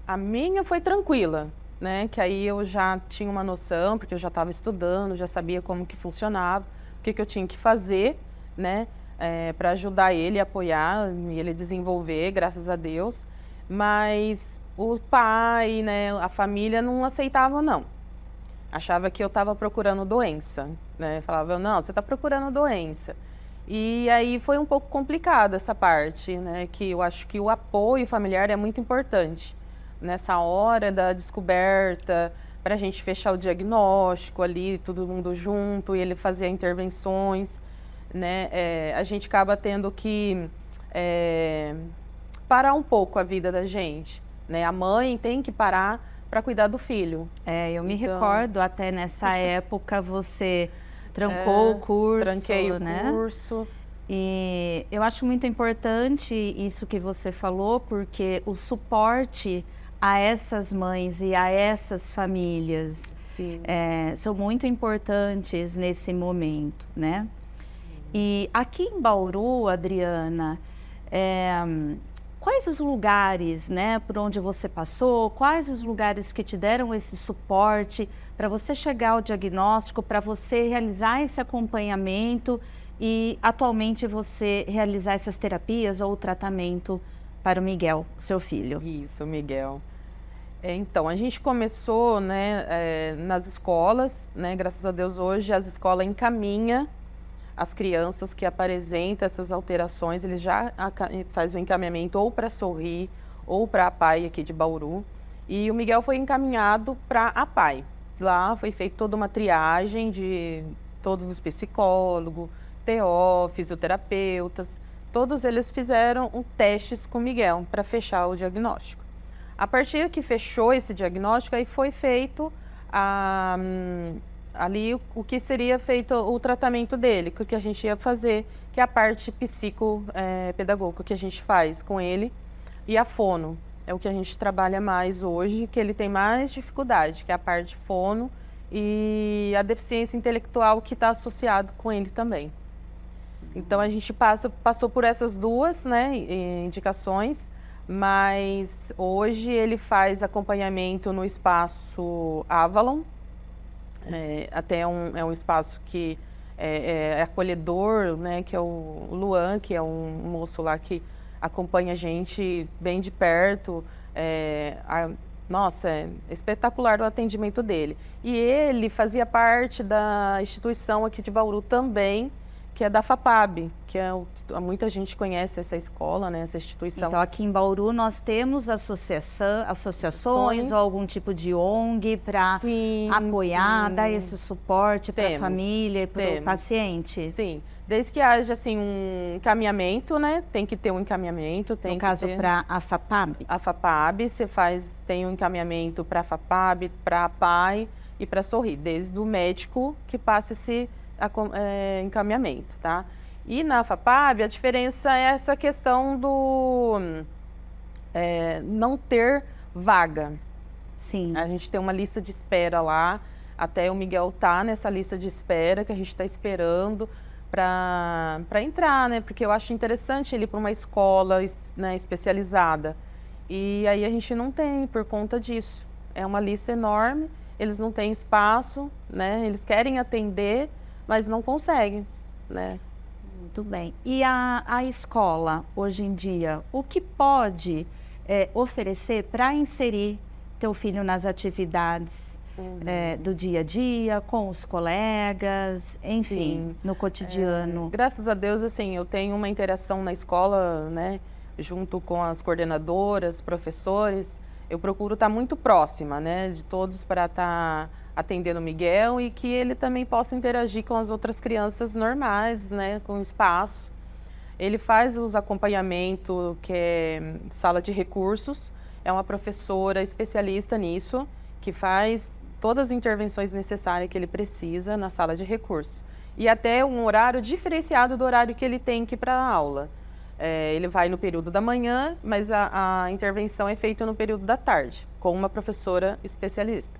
A minha foi tranquila, né? Que aí eu já tinha uma noção, porque eu já estava estudando, já sabia como que funcionava, o que eu tinha que fazer, né? Para ajudar ele, apoiar e ele desenvolver, graças a Deus. Mas o pai, né, a família não aceitava, não. Achava que eu estava procurando doença, né? Falava, não, você está procurando doença. E aí foi um pouco complicado essa parte, né? Que eu acho que o apoio familiar é muito importante nessa hora da descoberta, para a gente fechar o diagnóstico ali, todo mundo junto, e ele fazia intervenções, né? A gente acaba tendo que parar um pouco a vida da gente, né? A mãe tem que parar para cuidar do filho. Eu me recordo, até nessa época você trancou o curso, tranquei o né? curso. E eu acho muito importante isso que você falou, porque o suporte a essas mães e a essas famílias são muito importantes nesse momento, né? E aqui em Bauru, Adriana, quais os lugares, né, por onde você passou, quais os lugares que te deram esse suporte para você chegar ao diagnóstico, para você realizar esse acompanhamento e atualmente você realizar essas terapias ou tratamento para o Miguel, seu filho? Isso, o Miguel. Então, a gente começou, né, nas escolas, né, graças a Deus hoje as escolas encaminham as crianças que apresentam essas alterações, eles já fazem o encaminhamento ou para Sorri ou para a PAI aqui de Bauru. E o Miguel foi encaminhado para a PAI. Lá foi feita toda uma triagem de todos os psicólogos, TO, fisioterapeutas, todos eles fizeram testes com o Miguel para fechar o diagnóstico. A partir que fechou esse diagnóstico, aí foi feito ali o que seria feito o tratamento dele, o que a gente ia fazer, que é a parte psicopedagógica que a gente faz com ele, e a fono, é o que a gente trabalha mais hoje, que ele tem mais dificuldade, que é a parte fono e a deficiência intelectual que está associado com ele também. Então a gente passou por essas duas, né, indicações, mas hoje ele faz acompanhamento no espaço Avalon. Até é um espaço que é acolhedor, né, que é o Luan, que é um moço lá que acompanha a gente bem de perto. Nossa, é espetacular o atendimento dele. E ele fazia parte da instituição aqui de Bauru também, que é da FAPAB, que é muita gente conhece essa escola, né, essa instituição. Então, aqui em Bauru, nós temos associações ou algum tipo de ONG para apoiar, dar esse suporte para a família e para o paciente? Sim, desde que haja assim, um encaminhamento, né? Tem que ter um encaminhamento. No caso, para a FAPAB? A FAPAB, tem um encaminhamento para a FAPAB, para a PAI e para a Sorri, desde o médico que passa esse encaminhamento, tá? E na FAPAB, a diferença é essa questão do não ter vaga. Sim. A gente tem uma lista de espera lá, até o Miguel tá nessa lista de espera, que a gente está esperando para entrar, né? Porque eu acho interessante ele ir para uma escola, né, especializada. E aí a gente não tem por conta disso. É uma lista enorme, eles não têm espaço, né? Eles querem atender, mas não conseguem, né? Muito bem. E a escola, hoje em dia, o que pode oferecer para inserir teu filho nas atividades do dia a dia, com os colegas, enfim, no cotidiano? Graças a Deus, assim, eu tenho uma interação na escola, né, junto com as coordenadoras, professores. Eu procuro estar muito próxima, né, de todos para estar atendendo o Miguel e que ele também possa interagir com as outras crianças normais, né, com espaço. Ele faz os acompanhamentos, que é sala de recursos, é uma professora especialista nisso, que faz todas as intervenções necessárias que ele precisa na sala de recursos. E até um horário diferenciado do horário que ele tem que ir para a aula. Ele vai no período da manhã, mas a intervenção é feita no período da tarde, com uma professora especialista.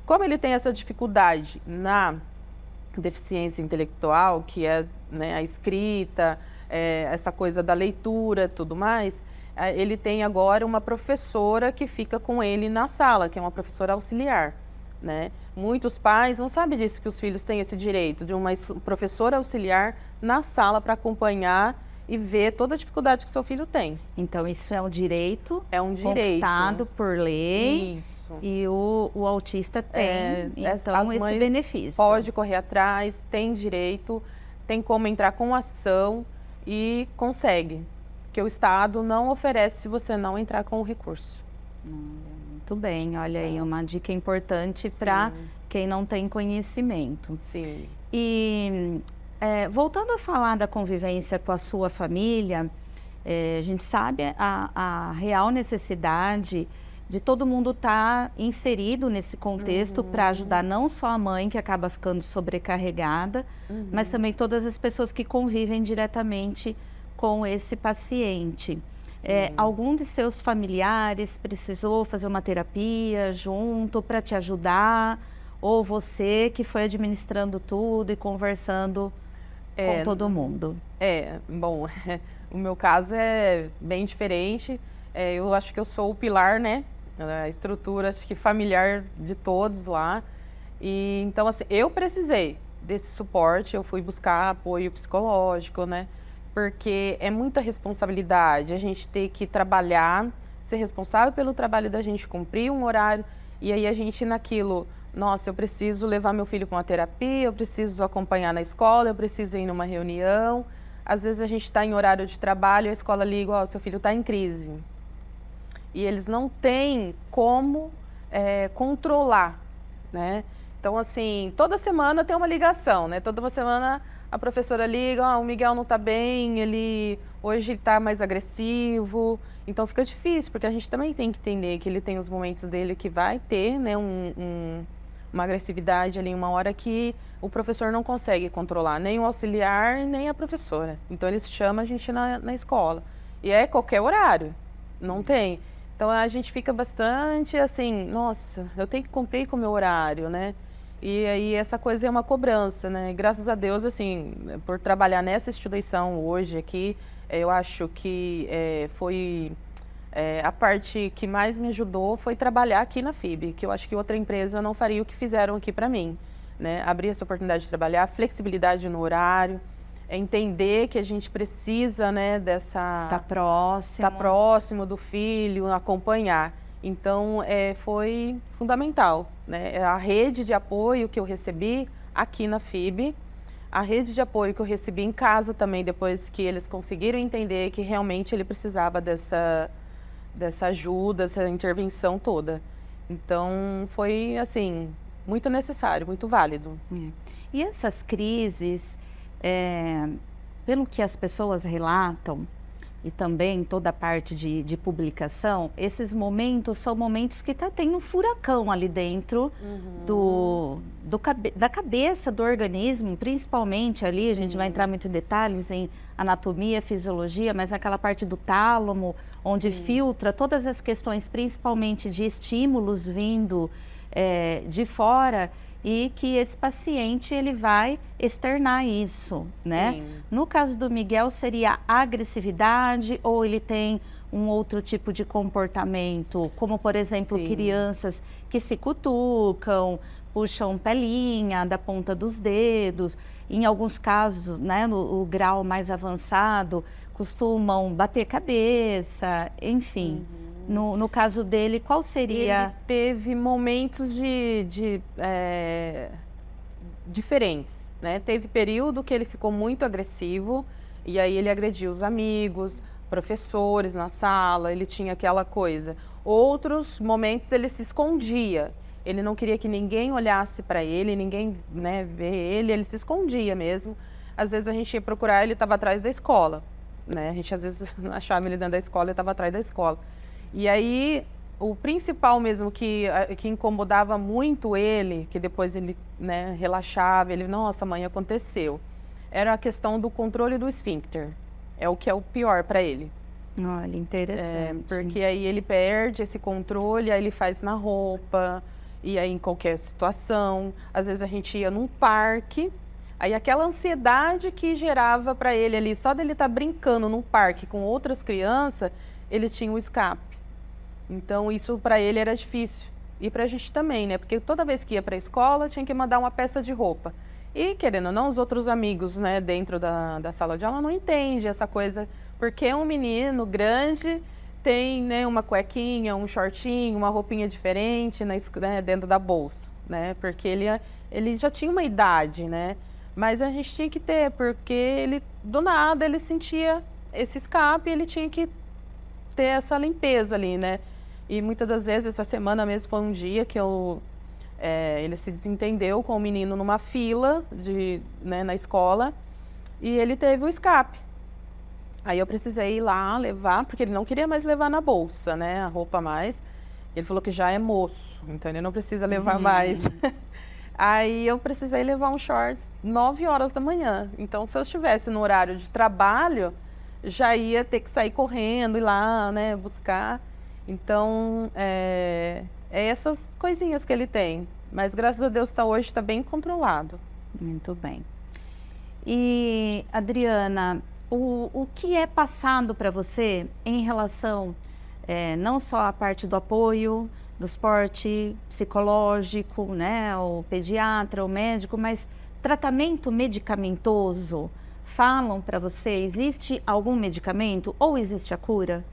Como ele tem essa dificuldade na deficiência intelectual, que é, né, a escrita, essa coisa da leitura, tudo mais, ele tem agora uma professora que fica com ele na sala, que é uma professora auxiliar, né? Muitos pais não sabem disso, que os filhos têm esse direito de uma professora auxiliar na sala para acompanhar e ver toda a dificuldade que seu filho tem. Então, isso é um direito, conquistado por lei. Isso. E o autista tem, então, esse benefício. Pode correr atrás, tem direito, tem como entrar com ação e consegue. Porque o Estado não oferece se você não entrar com o recurso. Muito bem, olha aí, uma dica importante para quem não tem conhecimento. Sim. E voltando a falar da convivência com a sua família, a gente sabe a real necessidade de todo mundo estar inserido nesse contexto para ajudar não só a mãe, que acaba ficando sobrecarregada, mas também todas as pessoas que convivem diretamente com esse paciente. Algum de seus familiares precisou fazer uma terapia junto para te ajudar? Ou você que foi administrando tudo e conversando com todo mundo? Bom, o meu caso é bem diferente. Eu acho que eu sou o pilar, né? A estrutura, acho que familiar de todos lá. E então, assim, eu precisei desse suporte, eu fui buscar apoio psicológico, né? Porque é muita responsabilidade a gente ter que trabalhar, ser responsável pelo trabalho da gente, cumprir um horário, e aí a gente naquilo, nossa, eu preciso levar meu filho para uma terapia, eu preciso acompanhar na escola, eu preciso ir numa reunião. Às vezes a gente está em horário de trabalho, a escola liga, ó, seu filho está em crise. E eles não têm como controlar, né? Então, assim, toda semana tem uma ligação, né? Toda uma semana a professora liga, o Miguel não está bem, hoje ele está mais agressivo. Então, fica difícil, porque a gente também tem que entender que ele tem os momentos dele que vai ter, né, uma agressividade ali, uma hora que o professor não consegue controlar, nem o auxiliar, nem a professora. Então, eles chamam a gente na escola. E é qualquer horário, não tem. Então, a gente fica bastante assim, nossa, eu tenho que cumprir com o meu horário, né? E aí essa coisa é uma cobrança, né? Graças a Deus, assim, por trabalhar nessa instituição hoje aqui, eu acho que foi a parte que mais me ajudou foi trabalhar aqui na FIB, que eu acho que outra empresa não faria o que fizeram aqui para mim, né? Abrir essa oportunidade de trabalhar, flexibilidade no horário, entender que a gente precisa, né, Estar próximo. Estar próximo do filho, acompanhar. Então, foi fundamental, né? A rede de apoio que eu recebi aqui na FIB a rede de apoio que eu recebi em casa também, depois que eles conseguiram entender que realmente ele precisava dessa ajuda, essa intervenção toda. Então, foi, assim, muito necessário, muito válido. E essas crises, pelo que as pessoas relatam, e também toda a parte de publicação, esses momentos são momentos que tem um furacão ali dentro da cabeça do organismo, principalmente ali, a gente vai entrar muito em detalhes em anatomia, fisiologia, mas aquela parte do tálamo, onde filtra todas as questões, principalmente de estímulos vindo de fora, e que esse paciente ele vai externar isso, né? No caso do Miguel, seria agressividade ou ele tem um outro tipo de comportamento, como por exemplo, crianças que se cutucam, puxam pelinha da ponta dos dedos, em alguns casos, né, no grau mais avançado, costumam bater cabeça, enfim. No caso dele, qual seria? Ele teve momentos diferentes, né? Teve período que ele ficou muito agressivo e aí ele agrediu os amigos, professores na sala, ele tinha aquela coisa. Outros momentos ele se escondia, ele não queria que ninguém olhasse para ele, ninguém, né, ver ele se escondia mesmo. Às vezes a gente ia procurar, ele estava atrás da escola, né? A gente às vezes não achava ele dentro da escola, ele estava atrás da escola. E aí, o principal mesmo que incomodava muito ele, que depois ele, né, relaxava, ele, nossa, mãe, aconteceu, era a questão do controle do esfíncter. É o que é o pior para ele. Olha, interessante. Porque aí ele perde esse controle, aí ele faz na roupa, e aí em qualquer situação. Às vezes a gente ia num parque, aí aquela ansiedade que gerava para ele ali, só dele estar brincando num parque com outras crianças, ele tinha o escape. Então, isso para ele era difícil. E para a gente também, né? Porque toda vez que ia para a escola, tinha que mandar uma peça de roupa. E, querendo ou não, os outros amigos, né, dentro da sala de aula não entendem essa coisa. Porque um menino grande tem, né, uma cuequinha, um shortinho, uma roupinha diferente né, dentro da bolsa, né? Porque ele já tinha uma idade, né? Mas a gente tinha que ter, porque ele, do nada, ele sentia esse escape e ele tinha que ter essa limpeza ali, né? E muitas das vezes, essa semana mesmo, foi um dia que ele se desentendeu com o menino numa fila né, na escola e ele teve o escape. Aí eu precisei ir lá levar, porque ele não queria mais levar na bolsa, né, a roupa mais. Ele falou que já é moço, então ele não precisa levar mais. Aí eu precisei levar um shorts 9 horas da manhã. Então, se eu estivesse no horário de trabalho, já ia ter que sair correndo, ir lá, né, buscar. Então, essas coisinhas que ele tem. Mas, graças a Deus, hoje está bem controlado. Muito bem. E, Adriana, o que é passado para você em relação, não só à parte do apoio, do suporte psicológico, né, o pediatra, o médico, mas tratamento medicamentoso? Falam para você, existe algum medicamento ou existe a cura?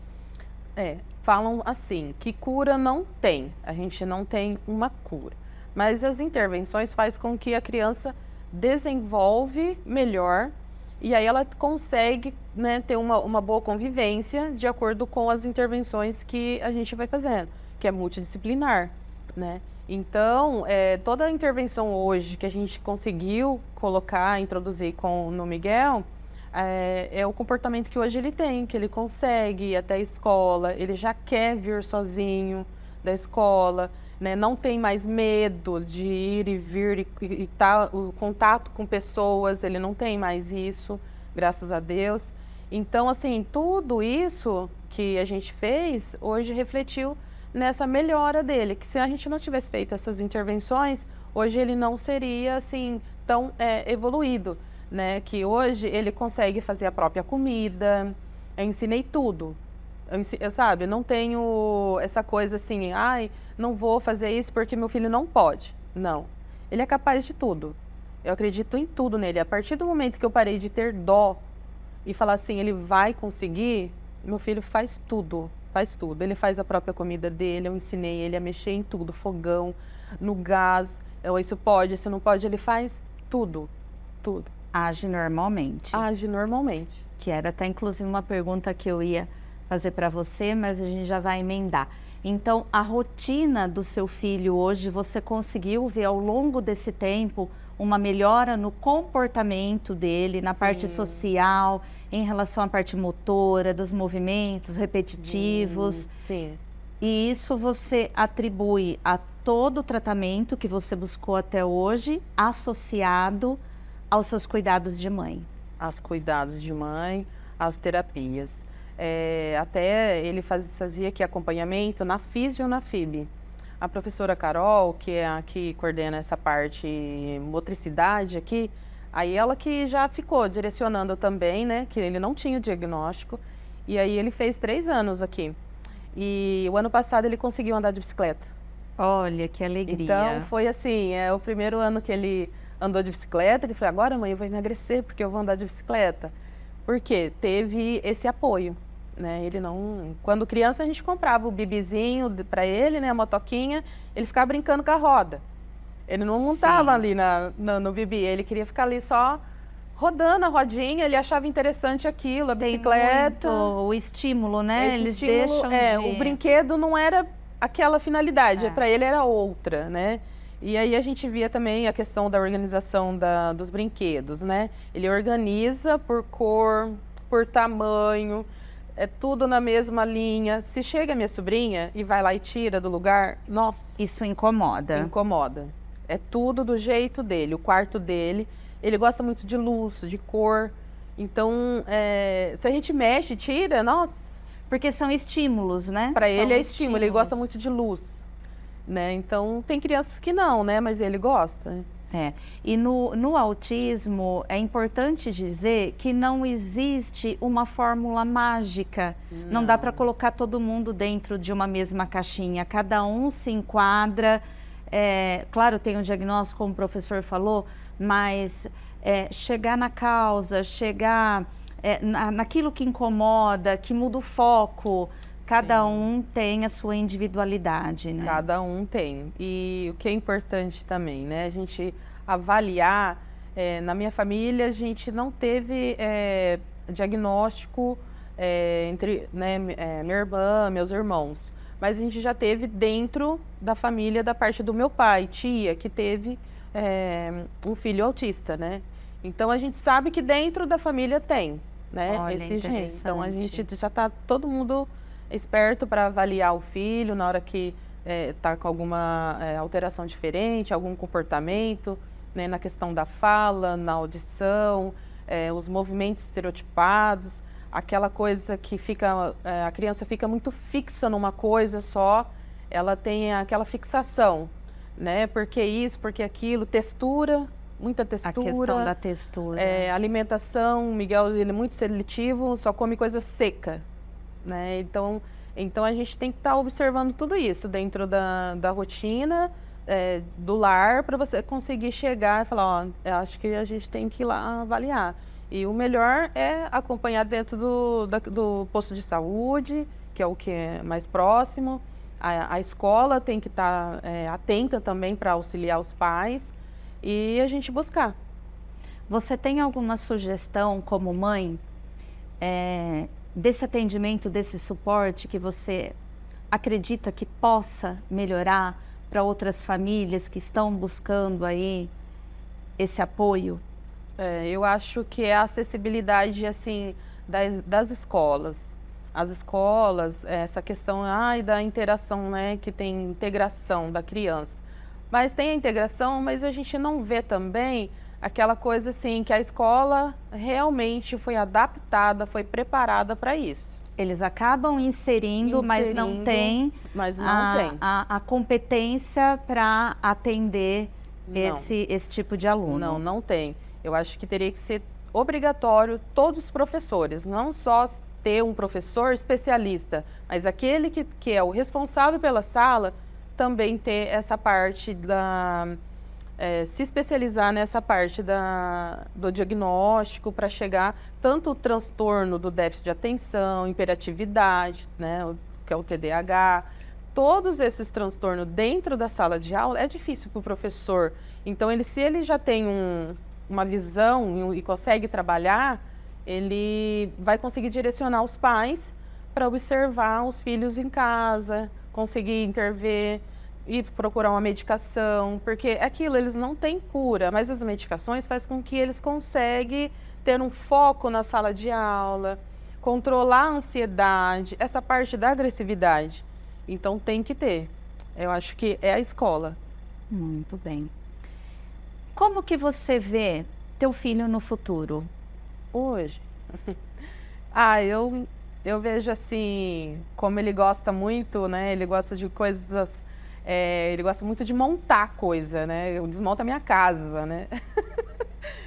Falam assim, que cura não tem, a gente não tem uma cura. Mas as intervenções fazem com que a criança desenvolve melhor e aí ela consegue, né, ter uma boa convivência de acordo com as intervenções que a gente vai fazendo, que é multidisciplinar, né? Então, toda a intervenção hoje que a gente conseguiu colocar, introduzir no Miguel, é o comportamento que hoje ele tem, que ele consegue ir até a escola, ele já quer vir sozinho da escola, né? Não tem mais medo de ir e vir e o contato com pessoas, ele não tem mais isso, graças a Deus. Então, assim, tudo isso que a gente fez, hoje refletiu nessa melhora dele, que se a gente não tivesse feito essas intervenções, hoje ele não seria, assim, tão evoluído, né? Que hoje ele consegue fazer a própria comida, eu ensinei tudo. Eu sabe, não tenho essa coisa assim, ai, não vou fazer isso porque meu filho não pode. Não, ele é capaz de tudo. Eu acredito em tudo nele. A partir do momento que eu parei de ter dó e falar assim, ele vai conseguir, meu filho faz tudo. Faz tudo. Ele faz a própria comida dele, eu ensinei ele a mexer em tudo, fogão, no gás, isso pode, isso não pode, ele faz tudo, tudo. Age normalmente. Age normalmente. Que era até inclusive uma pergunta que eu ia fazer para você, mas a gente já vai emendar. Então, a rotina do seu filho hoje, você conseguiu ver ao longo desse tempo uma melhora no comportamento dele, na parte social, em relação à parte motora, dos movimentos repetitivos? Sim. E isso você atribui a todo o tratamento que você buscou até hoje, associado aos seus cuidados de mãe? Aos cuidados de mãe, às terapias. Até ele fazia aqui acompanhamento na Físio na FIB. A professora Carol, que é a que coordena essa parte motricidade aqui, aí ela que já ficou direcionando também, né, que ele não tinha o diagnóstico, e aí ele fez 3 anos aqui. E o ano passado ele conseguiu andar de bicicleta. Olha, que alegria. Então foi assim, o primeiro ano que ele andou de bicicleta, que ele falou, agora mãe, eu vou emagrecer porque eu vou andar de bicicleta. Porque teve esse apoio. Né? Ele não... Quando criança a gente comprava o bibizinho para ele, né, a motoquinha, ele ficava brincando com a roda. Ele não montava ali no bibi, ele queria ficar ali só rodando a rodinha, ele achava interessante aquilo, a bicicleta. Tem muito o estímulo, né? Eles estímulo, deixam de... O brinquedo não era aquela finalidade, para ele era outra, né? E aí a gente via também a questão da organização dos brinquedos, né? Ele organiza por cor, por tamanho, é tudo na mesma linha. Se chega a minha sobrinha e vai lá e tira do lugar, nossa. Isso incomoda. Incomoda. É tudo do jeito dele, o quarto dele. Ele gosta muito de luz, de cor. Então, se a gente mexe, tira, nossa. Porque são estímulos, né? Para ele é estímulo, ele gosta muito de luz. Né? Então, tem crianças que não, né? Mas ele gosta. E no autismo é importante dizer que não existe uma fórmula mágica. Não dá para colocar todo mundo dentro de uma mesma caixinha. Cada um se enquadra. Claro, tem um diagnóstico, como o professor falou, mas chegar na causa, chegar naquilo que incomoda, que muda o foco. Cada um tem a sua individualidade, né? Cada um tem. E o que é importante também, né? A gente avaliar. Na minha família, a gente não teve diagnóstico entre minha irmã, meus irmãos. Mas a gente já teve dentro da família, da parte do meu pai, tia, que teve um filho autista, né? Então, a gente sabe que dentro da família tem, né? Olha, esse gene. Então, a gente já está todo mundo esperto para avaliar o filho na hora que está com alguma alteração diferente, algum comportamento, né, na questão da fala, na audição, os movimentos estereotipados, aquela coisa que fica, a criança fica muito fixa numa coisa só, ela tem aquela fixação, né, porque isso, porque aquilo, textura, muita textura. A questão da textura. Alimentação, o Miguel ele é muito seletivo, só come coisa seca. Né? Então a gente tem que estar observando tudo isso dentro da rotina do lar para você conseguir chegar e falar, ó, acho que a gente tem que ir lá avaliar. E o melhor é acompanhar dentro do posto de saúde, que é o que é mais próximo. A escola tem que estar atenta também para auxiliar os pais e a gente buscar. Você tem alguma sugestão como mãe desse atendimento, desse suporte que você acredita que possa melhorar para outras famílias que estão buscando aí esse apoio? Eu acho que é a acessibilidade assim das escolas. As escolas, essa questão da interação, né, que tem integração da criança. Mas tem a integração, mas a gente não vê também aquela coisa assim, que a escola realmente foi adaptada, foi preparada para isso. Eles acabam inserindo, mas não tem, a competência para atender esse tipo de aluno. Não tem. Eu acho que teria que ser obrigatório todos os professores, não só ter um professor especialista, mas aquele que é o responsável pela sala também ter essa parte se especializar nessa parte do diagnóstico para chegar tanto o transtorno do déficit de atenção, hiperatividade, né, que é o TDAH, todos esses transtornos dentro da sala de aula é difícil para o professor. Então, se ele já tem uma visão e consegue trabalhar, ele vai conseguir direcionar os pais para observar os filhos em casa, conseguir intervir e procurar uma medicação, porque aquilo, eles não têm cura, mas as medicações fazem com que eles conseguem ter um foco na sala de aula, controlar a ansiedade, essa parte da agressividade. Então tem que ter. Eu acho que é a escola. Muito bem. Como que você vê teu filho no futuro? Hoje? Eu vejo assim, como ele gosta muito, né? Ele gosta de coisas, ele gosta muito de montar coisa, né? Eu desmonto a minha casa, né?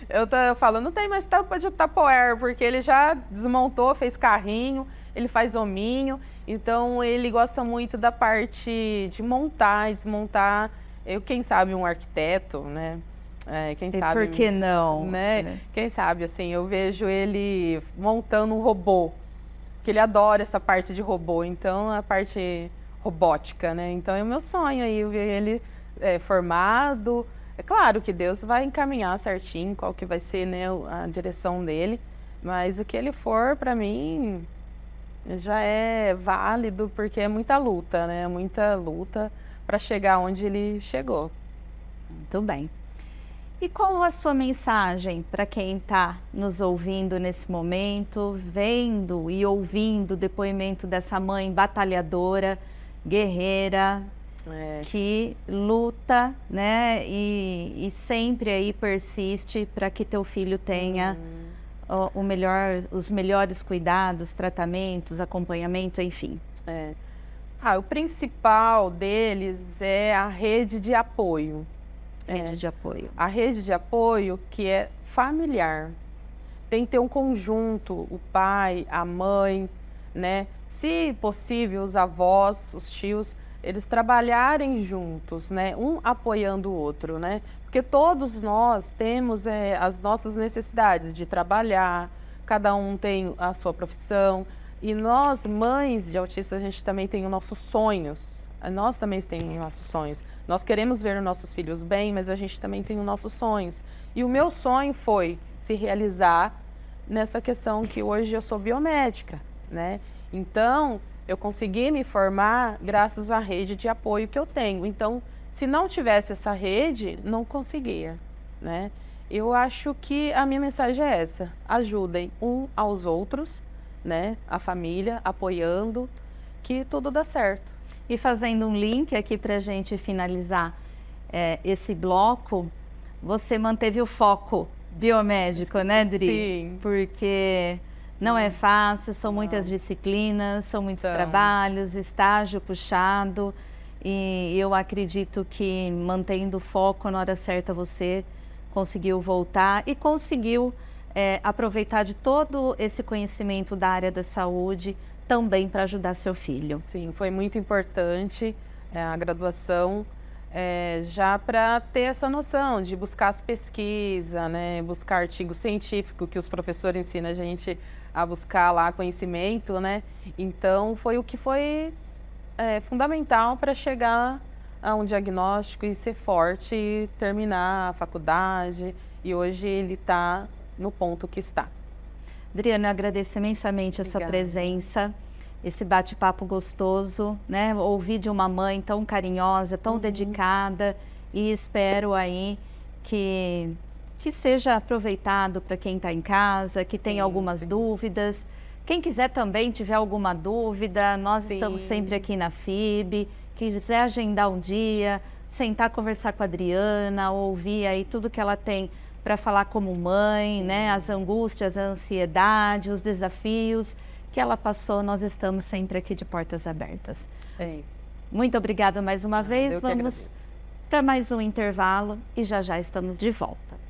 Eu falo, não tem mais tampa de Tupperware, porque ele já desmontou, fez carrinho, ele faz hominho, então ele gosta muito da parte de montar e desmontar. Quem sabe um arquiteto, né? Quem sabe, por que não? Né? Quem sabe, assim, eu vejo ele montando um robô, porque ele adora essa parte de robô, então a parte robótica, né? Então é o meu sonho aí, ver ele formado. É claro que Deus vai encaminhar certinho qual que vai ser, né, a direção dele, mas o que ele for, para mim, já é válido, porque é muita luta, né? Muita luta para chegar onde ele chegou. Muito bem. E qual a sua mensagem para quem está nos ouvindo nesse momento, vendo e ouvindo o depoimento dessa mãe batalhadora, guerreira, que luta, né, e sempre aí persiste para que teu filho tenha os melhores cuidados, tratamentos, acompanhamento, enfim. O principal deles é a rede de apoio. Rede de apoio. A rede de apoio que é familiar. Tem que ter um conjunto, o pai, a mãe, né? Se possível, os avós, os tios, eles trabalharem juntos, né? Um apoiando o outro, né? Porque todos nós temos as nossas necessidades de trabalhar, cada um tem a sua profissão. E nós, mães de autistas, a gente também tem os nossos sonhos. Nós também temos nossos sonhos. Nós queremos ver os nossos filhos bem, mas a gente também tem os nossos sonhos. E o meu sonho foi se realizar nessa questão que hoje eu sou biomédica, né? Então, eu consegui me formar graças à rede de apoio que eu tenho. Então, se não tivesse essa rede, não conseguia, né? Eu acho que a minha mensagem é essa: ajudem um aos outros, né? A família, apoiando, que tudo dá certo. E fazendo um link aqui para a gente finalizar esse bloco, você manteve o foco biomédico, né, Dri? Sim. Porque não é fácil, são muitas disciplinas, são muitos trabalhos, estágio puxado, e eu acredito que mantendo o foco na hora certa você conseguiu voltar e conseguiu aproveitar de todo esse conhecimento da área da saúde também para ajudar seu filho. Sim, foi muito importante a graduação, já para ter essa noção de buscar as pesquisas, né, buscar artigo científico que os professores ensinam a gente a buscar lá conhecimento, né? Então foi o que foi fundamental para chegar a um diagnóstico e ser forte e terminar a faculdade. E hoje ele está no ponto que está. Adriana, eu agradeço imensamente a sua presença, esse bate-papo gostoso, né? Ouvir de uma mãe tão carinhosa, tão dedicada, e espero aí que seja aproveitado para quem está em casa, que tenha algumas dúvidas. Quem quiser também tiver alguma dúvida, nós estamos sempre aqui na FIB. Quiser agendar um dia, sentar, conversar com a Adriana, ouvir aí tudo que ela tem para falar como mãe, né? As angústias, a ansiedade, os desafios que ela passou, nós estamos sempre aqui de portas abertas. É isso. Muito obrigada mais uma vez. Vamos para mais um intervalo e já já estamos de volta.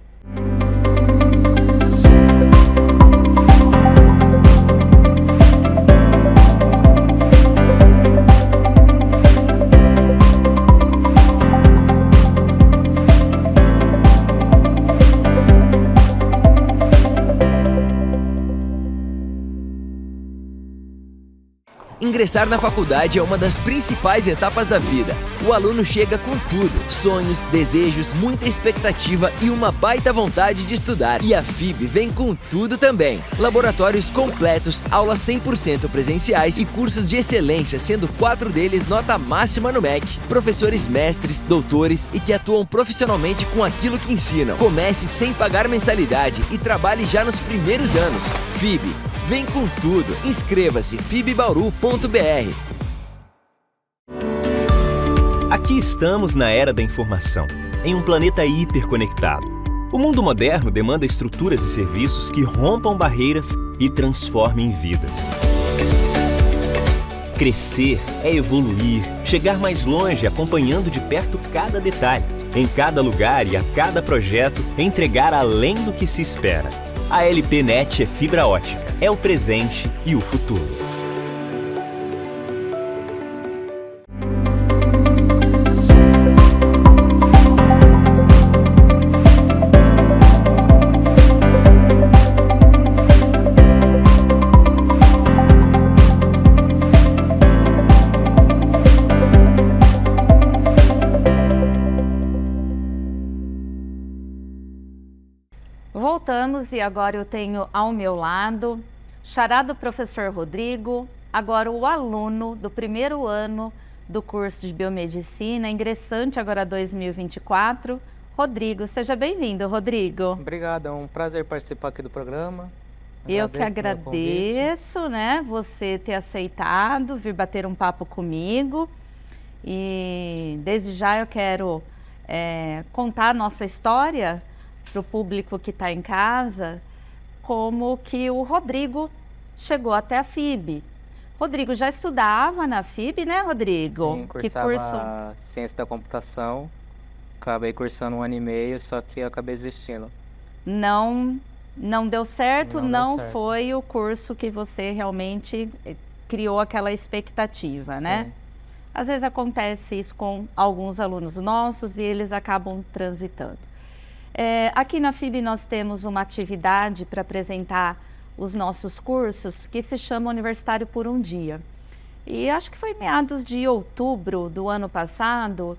Ingressar na faculdade é uma das principais etapas da vida. O aluno chega com tudo: sonhos, desejos, muita expectativa e uma baita vontade de estudar. E a FIB vem com tudo também. Laboratórios completos, aulas 100% presenciais e cursos de excelência, sendo 4 deles nota máxima no MEC. Professores mestres, doutores e que atuam profissionalmente com aquilo que ensinam. Comece sem pagar mensalidade e trabalhe já nos primeiros anos. FIB, vem com tudo. Inscreva-se fibbauru.br. Aqui estamos na era da informação, em um planeta hiperconectado. O mundo moderno demanda estruturas e serviços que rompam barreiras e transformem vidas. Crescer é evoluir, chegar mais longe acompanhando de perto cada detalhe. Em cada lugar e a cada projeto, entregar além do que se espera. A LPNet é fibra ótica, é o presente e o futuro. Voltamos e agora eu tenho ao meu lado xará do professor Rodrigo, agora o aluno do primeiro ano do curso de Biomedicina, ingressante agora 2024. Rodrigo, seja bem-vindo, Rodrigo. Obrigado, é um prazer participar aqui do programa. Eu que agradeço, né, você ter aceitado vir bater um papo comigo. E desde já eu quero contar a nossa história para o público que está em casa, como que o Rodrigo chegou até a FIB. Rodrigo já estudava na FIB, né, Rodrigo? Sim, cursava Ciência da Computação. Acabei cursando 1 ano e meio, só que eu acabei desistindo. Não deu certo, Não deu certo. Foi o curso que você realmente criou aquela expectativa, né? Sim. Às vezes acontece isso com alguns alunos nossos e eles acabam transitando. Aqui na FIB nós temos uma atividade para apresentar os nossos cursos que se chama Universitário por um Dia. E acho que foi meados de outubro do ano passado,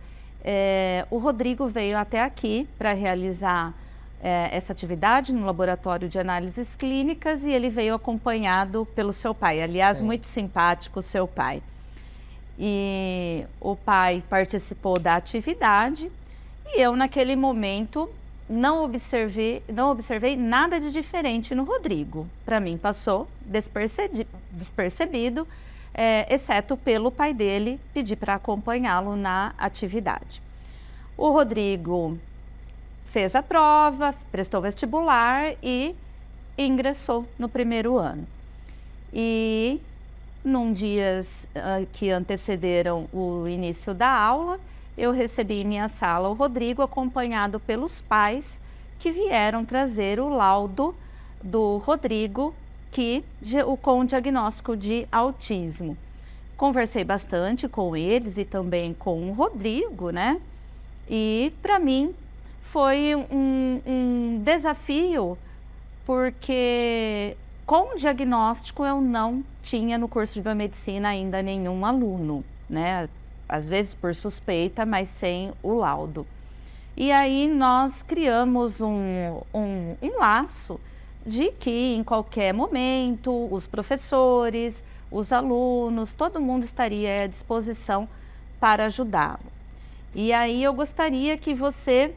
o Rodrigo veio até aqui para realizar essa atividade no Laboratório de Análises Clínicas e ele veio acompanhado pelo seu pai. Aliás, Sim. Muito simpático o seu pai. E o pai participou da atividade e eu, naquele momento, não observei nada de diferente no Rodrigo. Para mim, passou despercebido, exceto pelo pai dele pedir para acompanhá-lo na atividade. O Rodrigo fez a prova, prestou vestibular e ingressou no primeiro ano. E, num dias que antecederam o início da aula, eu recebi em minha sala o Rodrigo acompanhado pelos pais que vieram trazer o laudo do Rodrigo com o diagnóstico de autismo. Conversei bastante com eles e também com o Rodrigo, né? E para mim foi um desafio, porque com o diagnóstico eu não tinha no curso de biomedicina ainda nenhum aluno, né? Às vezes por suspeita, mas sem o laudo. E aí nós criamos um laço de que em qualquer momento os professores, os alunos, todo mundo estaria à disposição para ajudá-lo. E aí eu gostaria que você,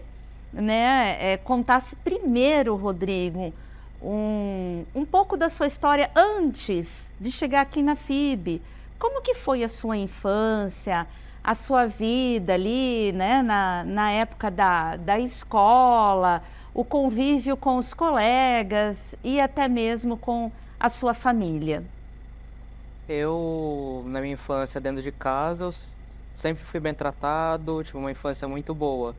né, contasse primeiro, Rodrigo, um pouco da sua história antes de chegar aqui na FIB. Como que foi a sua infância, a sua vida ali, né, na época da escola, o convívio com os colegas e até mesmo com a sua família? Eu, na minha infância dentro de casa, eu sempre fui bem tratado, tive uma infância muito boa.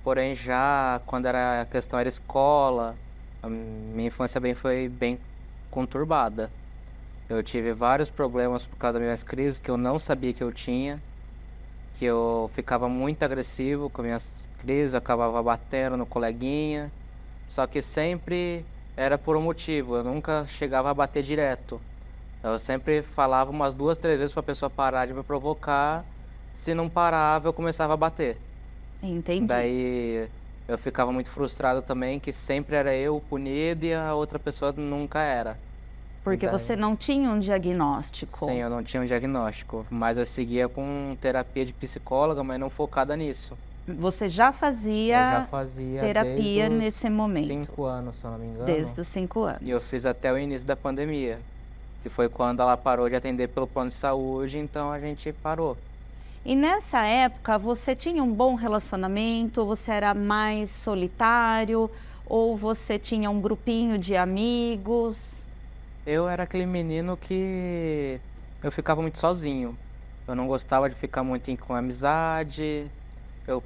Porém, já quando a questão era escola, a minha infância foi bem conturbada. Eu tive vários problemas por causa das minhas crises que eu não sabia que eu tinha, que eu ficava muito agressivo com minhas crises, eu acabava batendo no coleguinha, só que sempre era por um motivo, eu nunca chegava a bater direto. Eu sempre falava umas 2, 3 vezes para a pessoa parar de me provocar. Se não parava, eu começava a bater. Entendi. Daí eu ficava muito frustrado também, que sempre era eu o punido e a outra pessoa nunca era. Porque daí- você não tinha um diagnóstico. Sim, eu não tinha um diagnóstico, mas eu seguia com terapia de psicóloga, mas não focada nisso. Você já Eu já fazia fazia terapia desde os nesse momento? 5 anos, se eu não me engano. Desde os 5 anos. E eu fiz até o início da pandemia, que foi quando ela parou de atender pelo plano de saúde, então a gente parou. E nessa época, você tinha um bom relacionamento? Você era mais solitário? Ou você tinha um grupinho de amigos? Eu era aquele menino que eu ficava muito sozinho. Eu não gostava de ficar muito com amizade, eu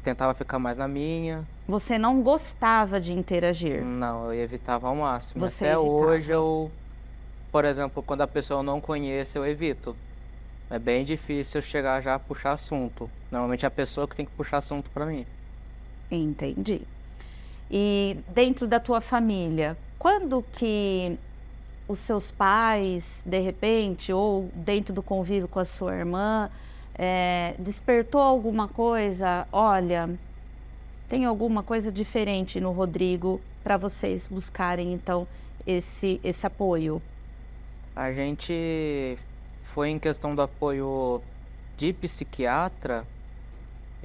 tentava ficar mais na minha. Você não gostava de interagir? Não, eu evitava ao máximo. Você Até evitava. hoje eu, por exemplo, quando a pessoa eu não conhece, eu evito. É bem difícil eu chegar já a puxar assunto. Normalmente é a pessoa que tem que puxar assunto pra mim. Entendi. E dentro da tua família, quando que os seus pais, de repente, ou dentro do convívio com a sua irmã, despertou alguma coisa? Olha, tem alguma coisa diferente no Rodrigo para vocês buscarem, então, esse apoio? A gente foi em questão do apoio de psiquiatra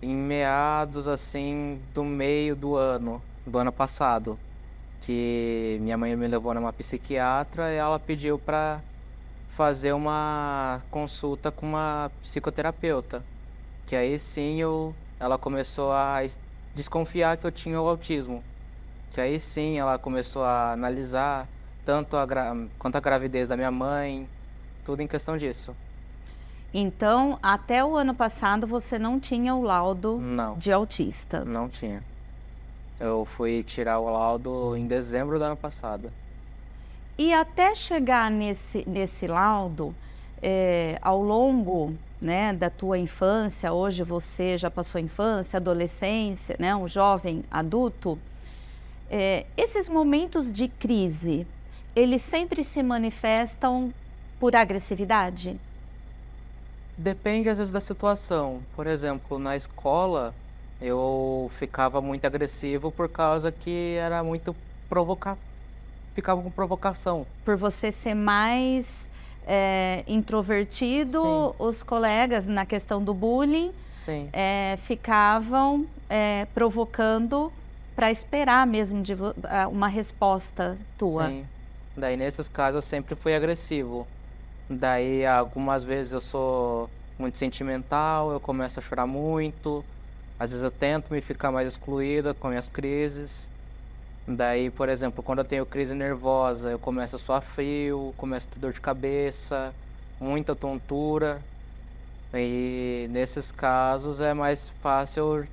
em meados, assim, do meio do ano passado. Que minha mãe me levou numa psiquiatra e ela pediu para fazer uma consulta com uma psicoterapeuta. Que aí sim ela começou a desconfiar que eu tinha o autismo. Que aí sim ela começou a analisar tanto quanto a gravidez da minha mãe, tudo em questão disso. Então, até o ano passado, você não tinha o laudo Não, de autista. não tinha. Eu fui tirar o laudo em dezembro do ano passado. E até chegar nesse laudo, ao longo, né, da tua infância, hoje você já passou a infância, adolescência, né, um jovem adulto, esses momentos de crise, eles sempre se manifestam por agressividade? Depende às vezes da situação. Por exemplo, na escola eu ficava muito agressivo por causa que era muito ficava com provocação. Por você ser mais introvertido, Sim. os colegas, na questão do bullying, Sim, ficavam provocando para esperar mesmo uma resposta tua. sim. Daí nesses casos eu sempre fui agressivo. Daí algumas vezes eu sou muito sentimental, eu começo a chorar muito. Às vezes eu tento me ficar mais excluída com minhas crises. Daí, por exemplo, quando eu tenho crise nervosa, eu começo a suar frio, começo a ter dor de cabeça, muita tontura. E nesses casos é mais fácil